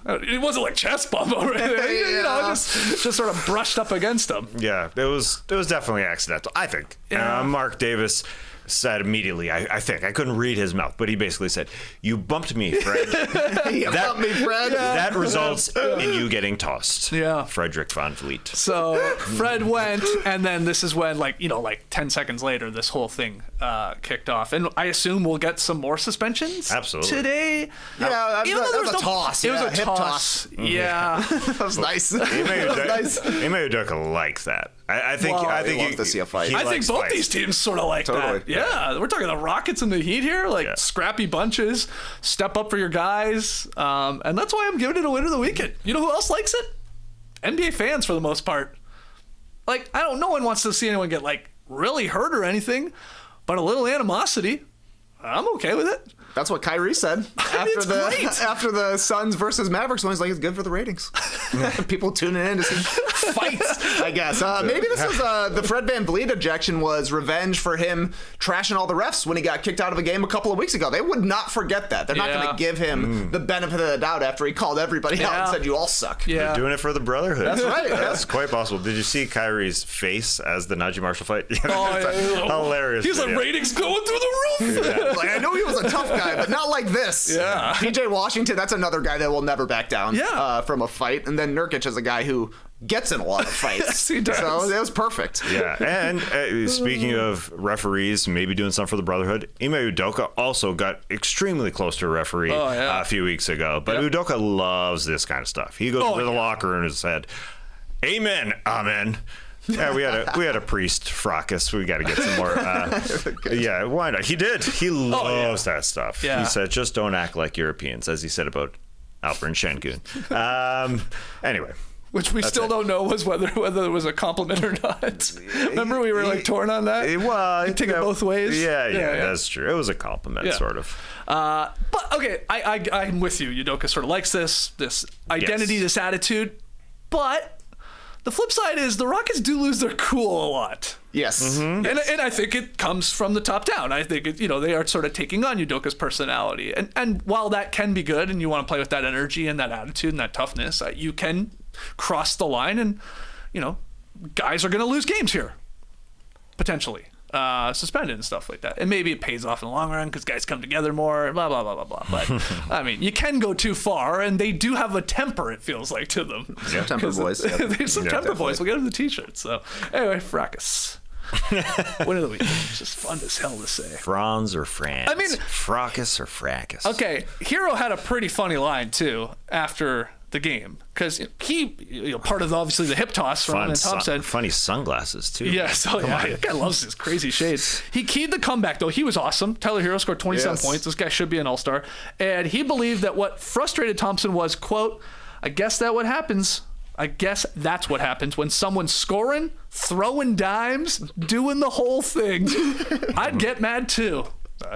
it wasn't like chest bump or anything. Just sort of brushed up against him. Yeah, it was definitely accidental, I think. Yeah. Mark Davis said immediately, I think, I couldn't read his mouth, but he basically said, you bumped me, Fred. Bumped me, Fred. That results in you getting tossed. Yeah. Frederick VanVleet. So Fred went, and then this is when, 10 seconds later, this whole thing kicked off. And I assume we'll get some more suspensions Absolutely. today. Yeah, that was a toss. It was a hip toss. Yeah. That was nice. Ime Udoka likes that. I think he wants to see a fight. I think both these teams sort of like that. Yeah, we're talking the Rockets and the Heat here, scrappy bunches, step up for your guys, and that's why I'm giving it a win of the weekend. You know who else likes it? NBA fans for the most part. No one wants to see anyone get really hurt or anything, but a little animosity, I'm okay with it. That's what Kyrie said after the Suns versus Mavericks one. He's like, it's good for the ratings. People tuning in to see fights, I guess. Maybe this was the Fred VanVleet ejection was revenge for him trashing all the refs when he got kicked out of a game a couple of weeks ago. They would not forget that. They're not going to give him the benefit of the doubt after he called everybody out and said, you all suck. Yeah. They're doing it for the brotherhood. That's right. That's quite possible. Did you see Kyrie's face as the Najee Marshall fight? Hilarious. He's like, ratings going through the roof. Yeah. I know he was a tough guy, but not like this. Yeah. PJ Washington, that's another guy that will never back down from a fight. And then Nurkic is a guy who gets in a lot of fights. Yes, he does. So it was perfect. Yeah, and speaking of referees, maybe doing something for the Brotherhood, Ime Udoka also got extremely close to a referee a few weeks ago. But Udoka loves this kind of stuff. He goes to the locker room and said, "Amen, amen." Yeah, we had a priest fracas. We got to get some more. Yeah, why not? He did. He loves that stuff. Yeah. He said, "Just don't act like Europeans," as he said about Alperen Şengün. Anyway. Which we still don't know was whether it was a compliment or not. Remember we were talking on that? Well, you take it both ways. Yeah, that's true. It was a compliment, sort of. But okay, I'm with you. Udoka sort of likes this identity, this attitude. But the flip side is the Rockets do lose their cool a lot. Yes. Mm-hmm. And I think it comes from the top down. I think they are sort of taking on Udoka's personality. And while that can be good and you want to play with that energy and that attitude and that toughness, you can cross the line and, guys are going to lose games here. Potentially. suspended and stuff like that. And maybe it pays off in the long run because guys come together more, blah, blah, blah, blah, blah. But, I mean, you can go too far, and they do have a temper, it feels like, to them. Some temper boys. There's some temper boys. We'll get them the t-shirts. So, anyway, Fracas. Win of the week. It's just fun as hell to say. Franz or Franz? I mean, Fracas or Fracas? Okay, Hero had a pretty funny line, too, after the game. Because he, part of, obviously, the hip toss from Amen Thompson. Funny sunglasses, too. Yes, that guy loves his crazy shades. He keyed the comeback, though. He was awesome. Tyler Hero scored 27 points. This guy should be an all-star. And he believed that what frustrated Thompson was, quote, I guess that's what happens when someone's scoring, throwing dimes, doing the whole thing. I'd get mad too.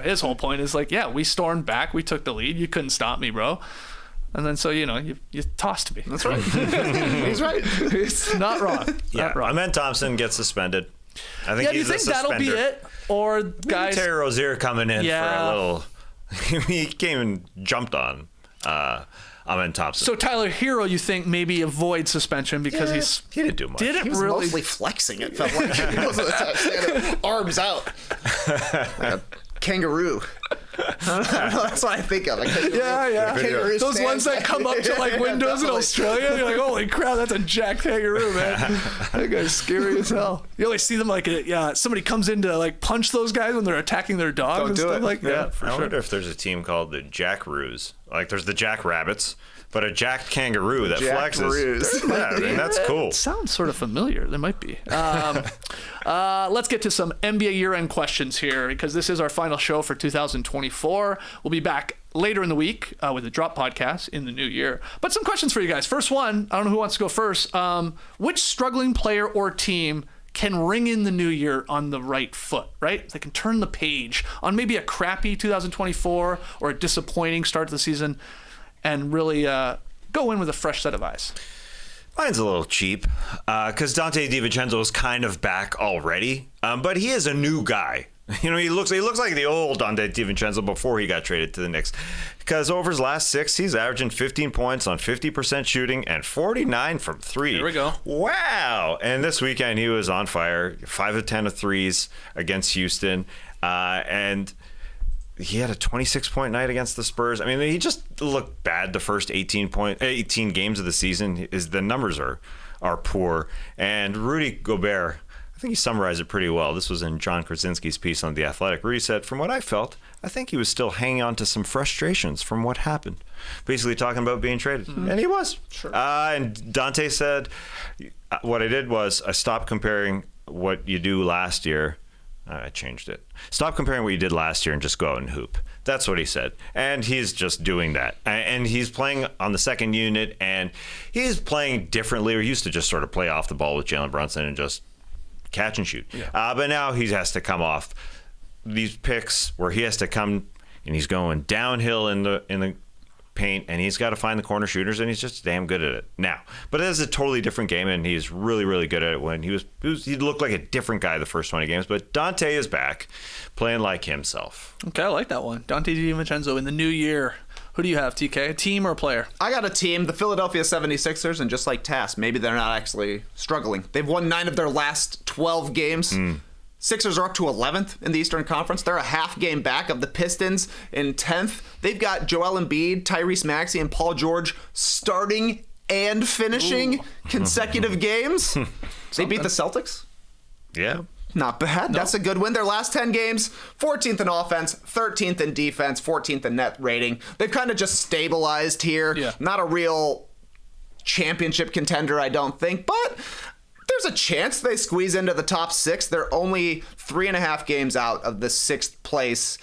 His whole point is like, yeah, we stormed back. We took the lead. You couldn't stop me, bro. And then so, you tossed me. That's right. He's right. It's not wrong. Yeah, not wrong. Amen Thompson gets suspended. I think he's do you think that'll be it? Or guys... Terry Rozier coming in for a little... he came and jumped on Amen Thompson. So Tyler Hero, you think maybe avoid suspension because he didn't do much. Did it He was really? mostly flexing, it felt like. He was standing, arms out. Like a kangaroo. That's what I think of. Yeah. Kangaroo Those ones that come up to like windows in Australia, you're like, holy crap, that's a jack kangaroo, man. That guy's scary as hell. You always see them like, somebody comes in to like punch those guys when they're attacking their dogs Don't and do stuff it. like that. For I sure. wonder if there's a team called the Jackaroos. Like there's the Jackrabbits, but a jacked kangaroo that flexes. Yeah, I mean, that's cool. It sounds sort of familiar. There might be. Let's get to some NBA year-end questions here because this is our final show for 2024. We'll be back later in the week with the Drop Podcast in the new year. But some questions for you guys. First one, I don't know who wants to go first. Which struggling player or team can ring in the new year on the right foot, right? They can turn the page on maybe a crappy 2024 or a disappointing start to the season and really go in with a fresh set of eyes. Mine's a little cheap because Dante DiVincenzo is kind of back already, but he is a new guy. He looks like the old Dante DiVincenzo before he got traded to the Knicks. Because over his last 6, he's averaging 15 points on 50% shooting and 49 from 3. Here we go. Wow. And this weekend he was on fire, 5 of 10 of threes against Houston. And he had a 26-point night against the Spurs. I mean, he just looked bad the first 18 games of the season. The numbers are poor. And Rudy Gobert, I think he summarized it pretty well. This was in John Krasinski's piece on The Athletic. Rudy said, from what I felt, I think he was still hanging on to some frustrations from what happened. Basically talking about being traded. Mm-hmm. And he was. Sure. And Dante said, what I did was I stopped comparing what you do last year. I changed it. Stop comparing what you did last year and just go out and hoop. That's what he said. And he's just doing that. And he's playing on the second unit, and he's playing differently. He used to just sort of play off the ball with Jalen Brunson and just catch and shoot. Yeah. But now he has to come off these picks where he has to come and he's going downhill in the paint, and he's got to find the corner shooters, and he's just damn good at it now. But it is a totally different game, and he's really, really good at it. When he looked like a different guy the first 20 games, but Dante is back playing like himself. Okay, I like that one. Dante DiVincenzo in the new year. Who do you have, TK? A team or a player? I got a team, the Philadelphia 76ers, and just like Tass, maybe they're not actually struggling. They've won 9 of their last 12 games. Sixers are up to 11th in the Eastern Conference. They're a half game back of the Pistons in 10th. They've got Joel Embiid, Tyrese Maxey, and Paul George starting and finishing consecutive games. They beat the Celtics. Yeah. Not bad. No. That's a good win. Their last 10 games, 14th in offense, 13th in defense, 14th in net rating. They've kind of just stabilized here. Yeah. Not a real championship contender, I don't think, but there's a chance they squeeze into the top 6. They're only 3.5 games out of the 6th place,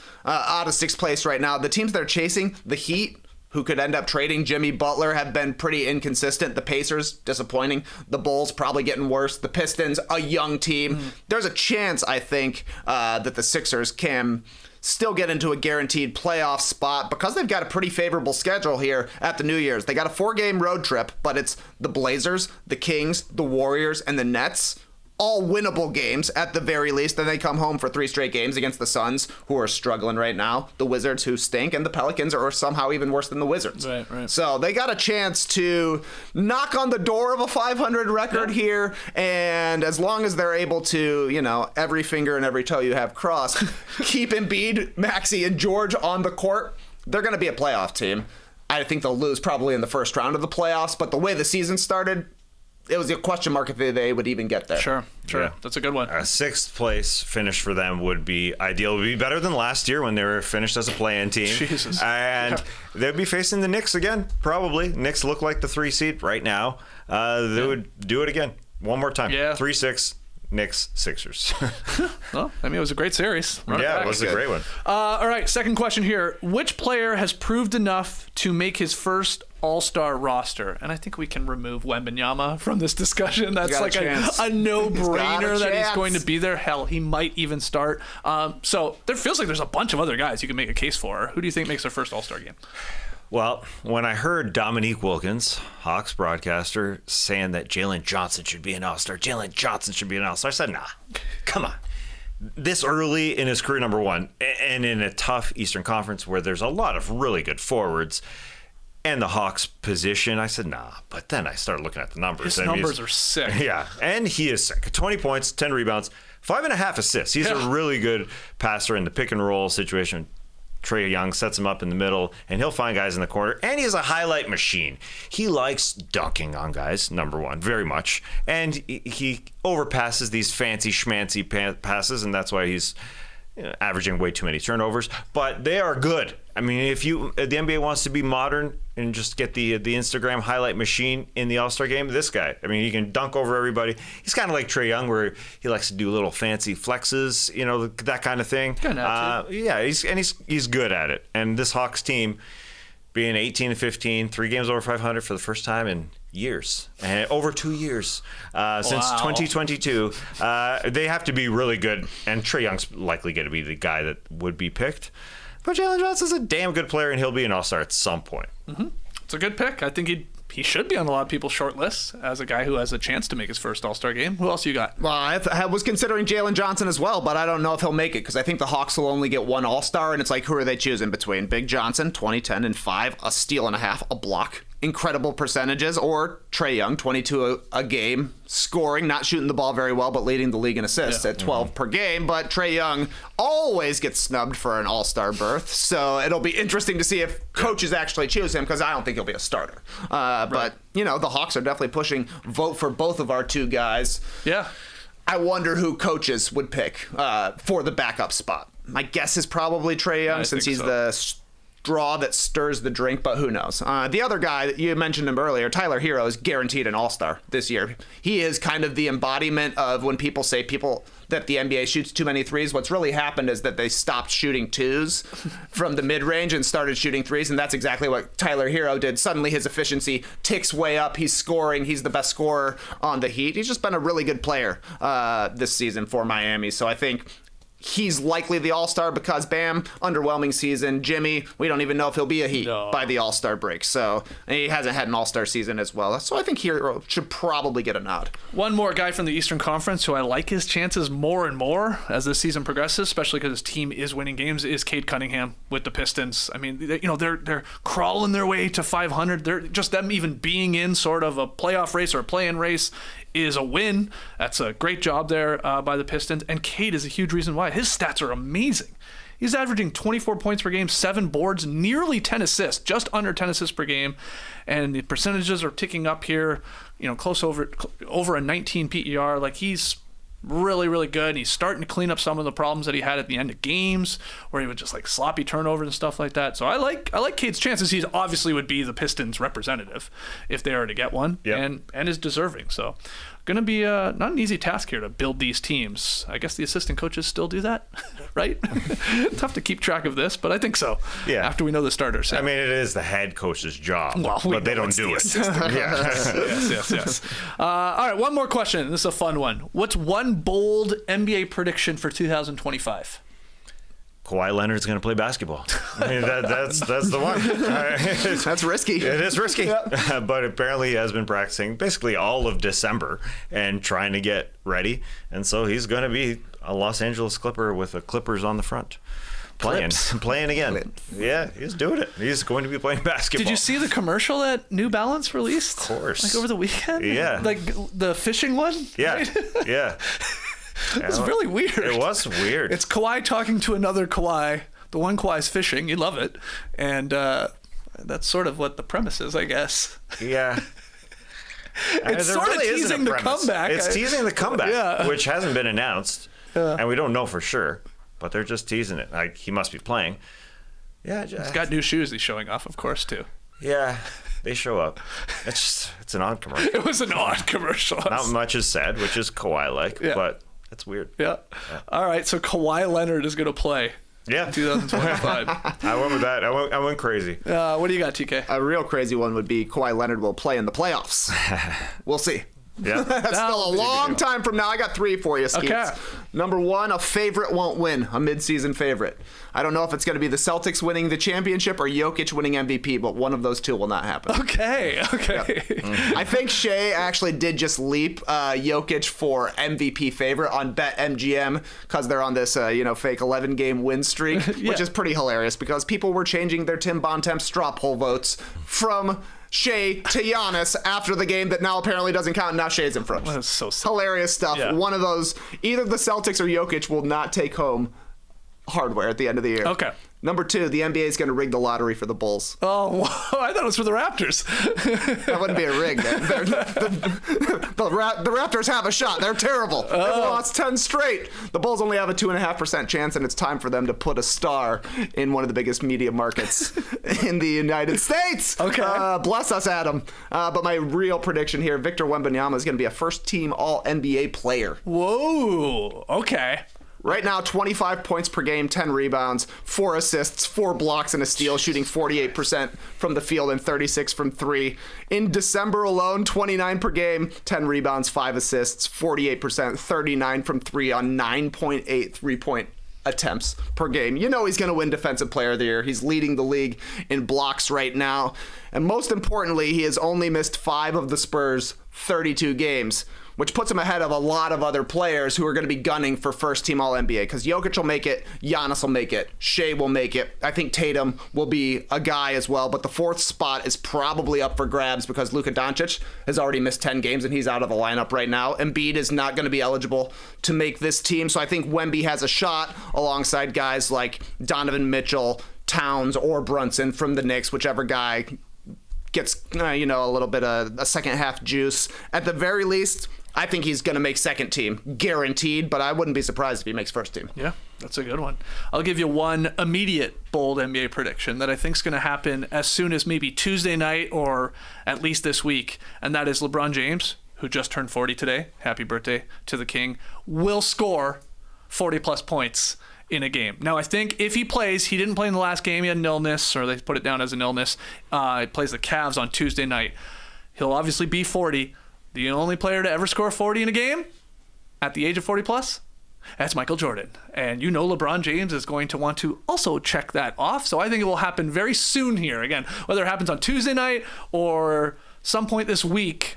right now. The teams they're chasing, the Heat, who could end up trading Jimmy Butler, have been pretty inconsistent. The Pacers, disappointing. The Bulls, probably getting worse. The Pistons, a young team. There's a chance, I think, that the Sixers can still get into a guaranteed playoff spot because they've got a pretty favorable schedule here at the New Year's. They got a 4-game road trip, but it's the Blazers, the Kings, the Warriors, and the Nets all winnable games at the very least. Then they come home for 3 straight games against the Suns, who are struggling right now, the Wizards, who stink, and the Pelicans are somehow even worse than the Wizards. Right. So they got a chance to knock on the door of a 500 record here, and as long as they're able to, every finger and every toe you have crossed, keep Embiid, Maxey, and George on the court, they're going to be a playoff team. I think they'll lose probably in the first round of the playoffs, but the way the season started, it was a question mark if they would even get there. Sure. Yeah. That's a good one. A 6th place finish for them would be ideal. It would be better than last year when they were finished as a play-in team. Jesus. And they'd be facing the Knicks again, probably. Knicks look like the 3 seed right now. They would do it again. One more time. Yeah. 3-6. Knicks, Sixers. Well, it was a great series. It was a great one. All right, second question here. Which player has proved enough to make his first All-Star roster? And I think we can remove Wembanyama from this discussion. That's like a no-brainer that he's going to be there. Hell, he might even start. So there feels like there's a bunch of other guys you can make a case for. Who do you think makes their first All-Star game? Well, when I heard Dominique Wilkins, Hawks broadcaster, saying that Jalen Johnson should be an All-Star, I said, nah, come on. This early in his career, number one, and in a tough Eastern Conference where there's a lot of really good forwards, and the Hawks' position, I said, nah. But then I started looking at the numbers. His numbers are sick. Yeah, and he is sick. 20 points, 10 rebounds, 5.5 assists. He's a really good passer in the pick-and-roll situation. Trae Young sets him up in the middle, and he'll find guys in the corner. And he's a highlight machine. He likes dunking on guys, number one, very much. And he overpasses these fancy schmancy passes, and that's why he's averaging way too many turnovers. But they are good. I mean, if the NBA wants to be modern and just get the Instagram highlight machine in the All-Star game, this guy, I mean, he can dunk over everybody. He's kind of like Trae Young, where he likes to do little fancy flexes, that kind of thing. He's good at it. And this Hawks team, being 18-15, 3 games over 500 for the first time in years, and over 2 years since 2022, they have to be really good. And Trae Young's likely going to be the guy that would be picked. But Jalen Johnson's a damn good player, and he'll be an All-Star at some point. Mm-hmm. It's a good pick. I think he should be on a lot of people's short lists as a guy who has a chance to make his first All-Star game. Who else you got? Well, I was considering Jalen Johnson as well, but I don't know if he'll make it because I think the Hawks will only get 1 All-Star, and it's like, who are they choosing between? Big Johnson, 20, 10, and 5, a steal and a half, a block, incredible percentages, or Trae Young, 22 a game, scoring, not shooting the ball very well, but leading the league in assists at 12 per game. But Trae Young always gets snubbed for an All-Star berth, so it'll be interesting to see if coaches actually choose him, because I don't think he'll be a starter. But, the Hawks are definitely pushing vote for both of our 2 guys. Yeah. I wonder who coaches would pick for the backup spot. My guess is probably Trae Young, since he's the straw that stirs the drink, but who knows? The other guy, that you mentioned him earlier, Tyler Hero, is guaranteed an All-Star this year. He is kind of the embodiment of when people say that the NBA shoots too many threes. What's really happened is that they stopped shooting 2s from the mid-range and started shooting 3s, and that's exactly what Tyler Hero did. Suddenly his efficiency ticks way up. He's scoring. He's the best scorer on the Heat. He's just been a really good player this season for Miami, so I think he's likely the All-Star because Bam, underwhelming season. Jimmy, we don't even know if he'll be a Heat by the All-Star break. So he hasn't had an All-Star season as well. So I think Hero should probably get a nod. One more guy from the Eastern Conference who I like his chances more and more as this season progresses, especially because his team is winning games, is Cade Cunningham with the Pistons. I mean, they're crawling their way to 500. They're just them even being in sort of a playoff race or a play-in race is a win. That's a great job there by the Pistons. And Cade is a huge reason why. His stats are amazing. He's averaging 24 points per game, 7 boards, nearly 10 assists, just under 10 assists per game. And the percentages are ticking up here, close over a 19 PER. Like, he's really, really good. He's starting to clean up some of the problems that he had at the end of games where he would just like sloppy turnovers and stuff like that. So I like Cade's chances. He obviously would be the Pistons representative if they are to get one, and is deserving. So going to be not an easy task here to build these teams. I guess the assistant coaches still do that, right? Tough to keep track of this, but I think so. Yeah. After we know the starters. I mean, it is the head coach's job, but they don't do it. Yes. All right, one more question. This is a fun one. What's one bold NBA prediction for 2025? Kawhi Leonard's going to play basketball. I mean, that's the one. That's risky. It is risky. But apparently he has been practicing basically all of December and trying to get ready. And so he's going to be a Los Angeles Clipper with the Clippers on the front. Playing again. Yeah, he's doing it. He's going to be playing basketball. Did you see the commercial that New Balance released? Of course. Like over the weekend? Yeah. Like the fishing one? Yeah. Right? Yeah. It was really weird. It was weird. It's Kawhi talking to another Kawhi. The one Kawhi's fishing. You love it. And that's sort of what the premise is, I guess. Yeah. It's sort of teasing the comeback. It's teasing the comeback, which hasn't been announced. And we don't know for sure. But they're just teasing it. Like, he must be playing. Yeah. He's got new shoes he's showing off, of course, too. Yeah. They show up. It's an odd commercial. It was an odd commercial. Not much is said, which is Kawhi-like, but it's weird. Yeah. All right, so Kawhi Leonard is going to play. Yeah. 2025. I went with that. I went crazy. What do you got, TK? A real crazy one would be Kawhi Leonard will play in the playoffs. We'll see. Yeah. That's still a long time from now. I got 3 for you, Skeets. Okay. Number 1, a favorite won't win, a midseason favorite. I don't know if it's going to be the Celtics winning the championship or Jokic winning MVP, but one of those two will not happen. Okay. Yep. I think Shea actually did just leap Jokic for MVP favorite on BetMGM because they're on this fake 11-game win streak, which is pretty hilarious because people were changing their Tim Bontemps straw poll votes from Shea to Giannis after the game that now apparently doesn't count. Now Shea's in front. That's so silly. Hilarious stuff. Yeah. One of those, either the Celtics or Jokic will not take home hardware at the end of the year. Okay. Number 2, the NBA is going to rig the lottery for the Bulls. Oh, I thought it was for the Raptors. That wouldn't be a rig. The Raptors have a shot. They're terrible. They lost 10 straight. The Bulls only have a 2.5% chance, and it's time for them to put a star in one of the biggest media markets in the United States. Okay. Bless us, Adam. But my real prediction here, Victor Wembanyama is going to be a first-team All-NBA player. Whoa. Okay. Right now, 25 points per game, 10 rebounds, 4 assists, 4 blocks, and a steal, shooting 48% from the field and 36 from 3. In December alone, 29 per game, 10 rebounds, 5 assists, 48%, 39 from 3 on 9.8 3-point attempts per game. You know he's going to win Defensive Player of the Year. He's leading the league in blocks right now. And most importantly, he has only missed 5 of the Spurs' 32 games, which puts him ahead of a lot of other players who are going to be gunning for first-team All-NBA, because Jokic will make it, Giannis will make it, Shea will make it. I think Tatum will be a guy as well, but the 4th spot is probably up for grabs because Luka Doncic has already missed 10 games and he's out of the lineup right now. Embiid is not going to be eligible to make this team, so I think Wemby has a shot alongside guys like Donovan Mitchell, Towns, or Brunson from the Knicks, whichever guy gets a little bit of a second-half juice. At the very least, I think he's going to make second team, guaranteed, but I wouldn't be surprised if he makes first team. Yeah, that's a good one. I'll give you one immediate bold NBA prediction that I think is going to happen as soon as maybe Tuesday night or at least this week, and that is LeBron James, who just turned 40 today, happy birthday to the King, will score 40-plus points in a game. Now, I think if he plays, he didn't play in the last game, he had an illness, or they put it down as an illness. He plays the Cavs on Tuesday night. He'll obviously be 40. The only player to ever score 40 in a game at the age of 40 plus, that's Michael Jordan. And you know LeBron James is going to want to also check that off. So I think it will happen very soon here. Again, whether it happens on Tuesday night or some point this week,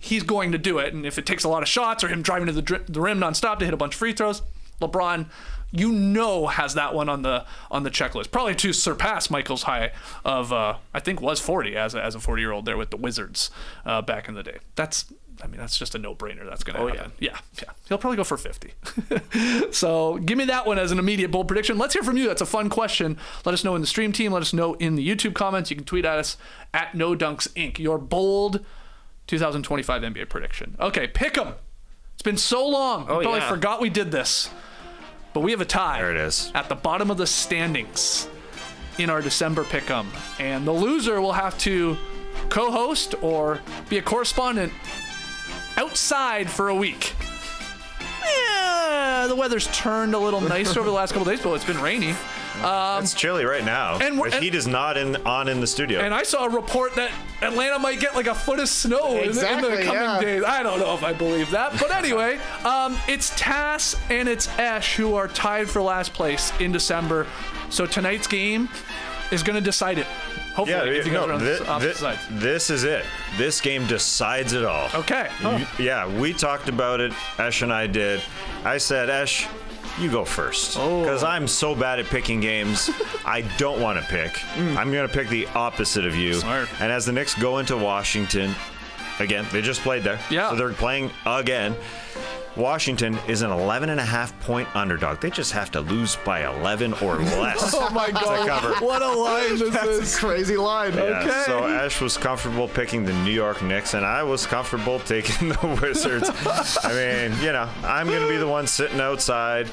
he's going to do it. And if it takes a lot of shots or him driving to the rim nonstop to hit a bunch of free throws, LeBron, has that one on the checklist. Probably to surpass Michael's high of I think was 40 as a 40-year-old there with the Wizards back in the day. That's just a no-brainer. That's going to happen. Yeah. He'll probably go for 50. So give me that one as an immediate bold prediction. Let's hear from you. That's a fun question. Let us know in the stream team. Let us know in the YouTube comments. You can tweet at us at NoDunksInc. Your bold 2025 NBA prediction. Okay, pick 'em. It's been so long. I probably forgot we did this. But we have a tie. There it is. At the bottom of the standings in our December pick'em. And the loser will have to co-host or be a correspondent outside for a week. Yeah, the weather's turned a little nicer over the last couple of days, but it's been rainy. It's chilly right now. And the heat is not on in the studio. And I saw a report that Atlanta might get like a foot of snow in the coming days. I don't know if I believe that. But anyway, it's Tass and it's Esh who are tied for last place in December. So tonight's game is going to decide it. Hopefully, if you guys are on the opposite sides. This is it. This game decides it all. Okay. Yeah, we talked about it. Esh and I did. I said, Esh, you go first. Because I'm so bad at picking games, I don't want to pick. I'm going to pick the opposite of you. Smart. And as the Knicks go into Washington, again, they just played there. Yeah. So they're playing again. Washington is an 11.5-point underdog. They just have to lose by 11 or less. Oh my God! What a line this That's is! a crazy line. Yeah, Okay. so Ash was comfortable picking the New York Knicks, and I was comfortable taking the Wizards. I mean, I'm going to be the one sitting outside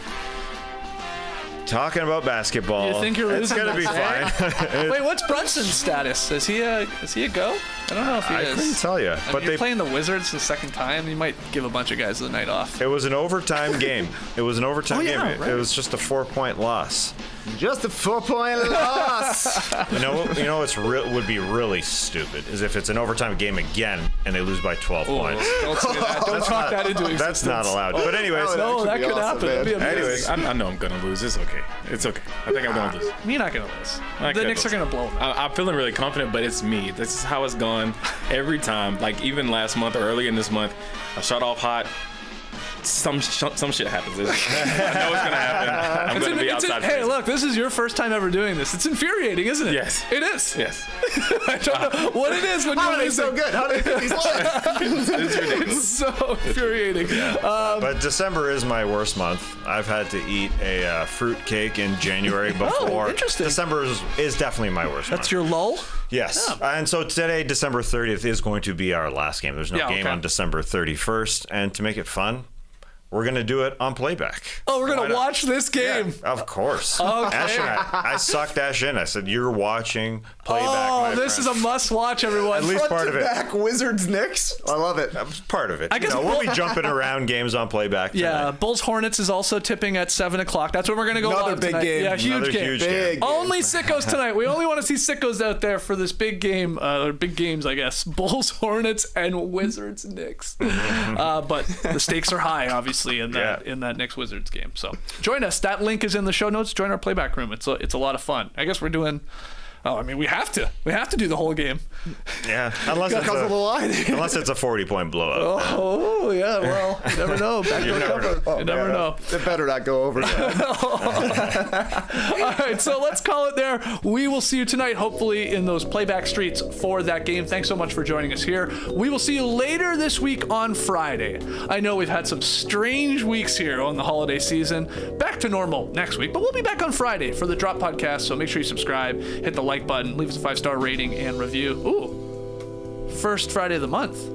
talking about basketball. You think you're losing? It's going to be fine. Wait, what's Brunson's status? Is he a go? I don't know if he is. I couldn't tell you. But you're playing the Wizards the second time. You might give a bunch of guys the night off. It was an overtime game. It was an overtime game. right. It was just a 4-point loss. Just a 4-point loss. You know what's would be really stupid is if it's an overtime game again and they lose by 12 points. Don't say that. Don't talk that into existence. That's not allowed. But anyways, That could happen. That'd be amazing. anyways, I know I'm gonna lose. It's okay. It's okay. I think I'm gonna lose. You're not gonna lose. I The could Knicks are lose. gonna blow them. I'm feeling really confident, but it's me. This is how it's gone every time. Like even last month or earlier in this month, I shot off hot. Some shit happens. I know it's gonna happen. I'm gonna be outside. Hey, look, this is your first time ever doing this. It's infuriating, isn't it? Yes. It is. Yes. I don't know what it is when How you're are they so losing. good? How do they pick these lines? It's ridiculous. It's so infuriating. but December is my worst month. I've had to eat a fruit cake in January before. Interesting. December is definitely my worst month. That's your lull? Yes. And so today, December 30th, is going to be our last game. There's no game on December 31st. And to make it fun, we're going to do it on playback. Oh, we're going to watch this game. Yeah, of course. Okay. Ash and I sucked Ash in. I said, you're watching playback, Oh, my this friend. is a must-watch, everyone. At least part of it. Back Wizards Knicks. I love it. That was part of it. I guess we'll be jumping around games on playback tonight. Yeah, Bulls Hornets is also tipping at 7 o'clock. That's when we're going to go Another live big tonight. game. Yeah, huge Another game. huge Big game. Only sickos tonight. We only want to see sickos out there for this big game, or big games, I guess. Bulls, Hornets, and Wizards, Knicks. But the stakes are high, obviously, in that Knicks Wizards game. So join us. That link is in the show notes. Join our playback room. It's a lot of fun. I guess we're doing. Oh, I mean, we have to. We have to do the whole game. Yeah, unless it's Because of the line. unless it's a 40-point blowout. Oh, yeah. Well, you never know. Backdoor cover. You never know. It better not go over. All right, so let's call it there. We will see you tonight, hopefully, in those playback streets for that game. Thanks so much for joining us here. We will see you later this week on Friday. I know we've had some strange weeks here on the holiday season. Back to normal next week, but we'll be back on Friday for the Drop Podcast, so make sure you subscribe, hit the like button, leave us a 5-star rating and review. Ooh, first Friday of the month.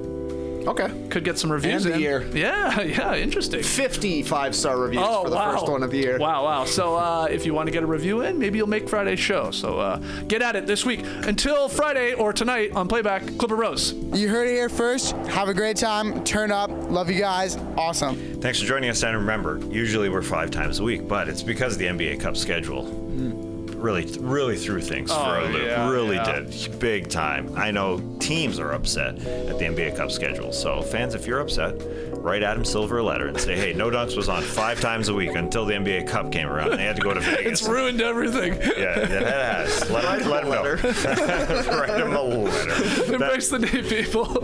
Okay. Could get some reviews And the in. year. Yeah, interesting. 50 5-star reviews Oh, for the wow. first one of the year. Wow. So if you want to get a review in, maybe you'll make Friday's show. So get at it this week. Until Friday or tonight on Playback, Clipper Rose. You heard it here first. Have a great time. Turn up. Love you guys. Awesome. Thanks for joining us, and remember, usually we're 5 times a week, but it's because of the NBA Cup schedule. Really threw things for a loop. Really did. Big time. I know teams are upset at the NBA Cup schedule. So fans, if you're upset, write Adam Silver a letter and say, hey, No Dunks was on 5 times a week until the NBA Cup came around and they had to go to Vegas. It's ruined everything. Yeah, it has. Let him know. Write him a letter. Embrace the day, people.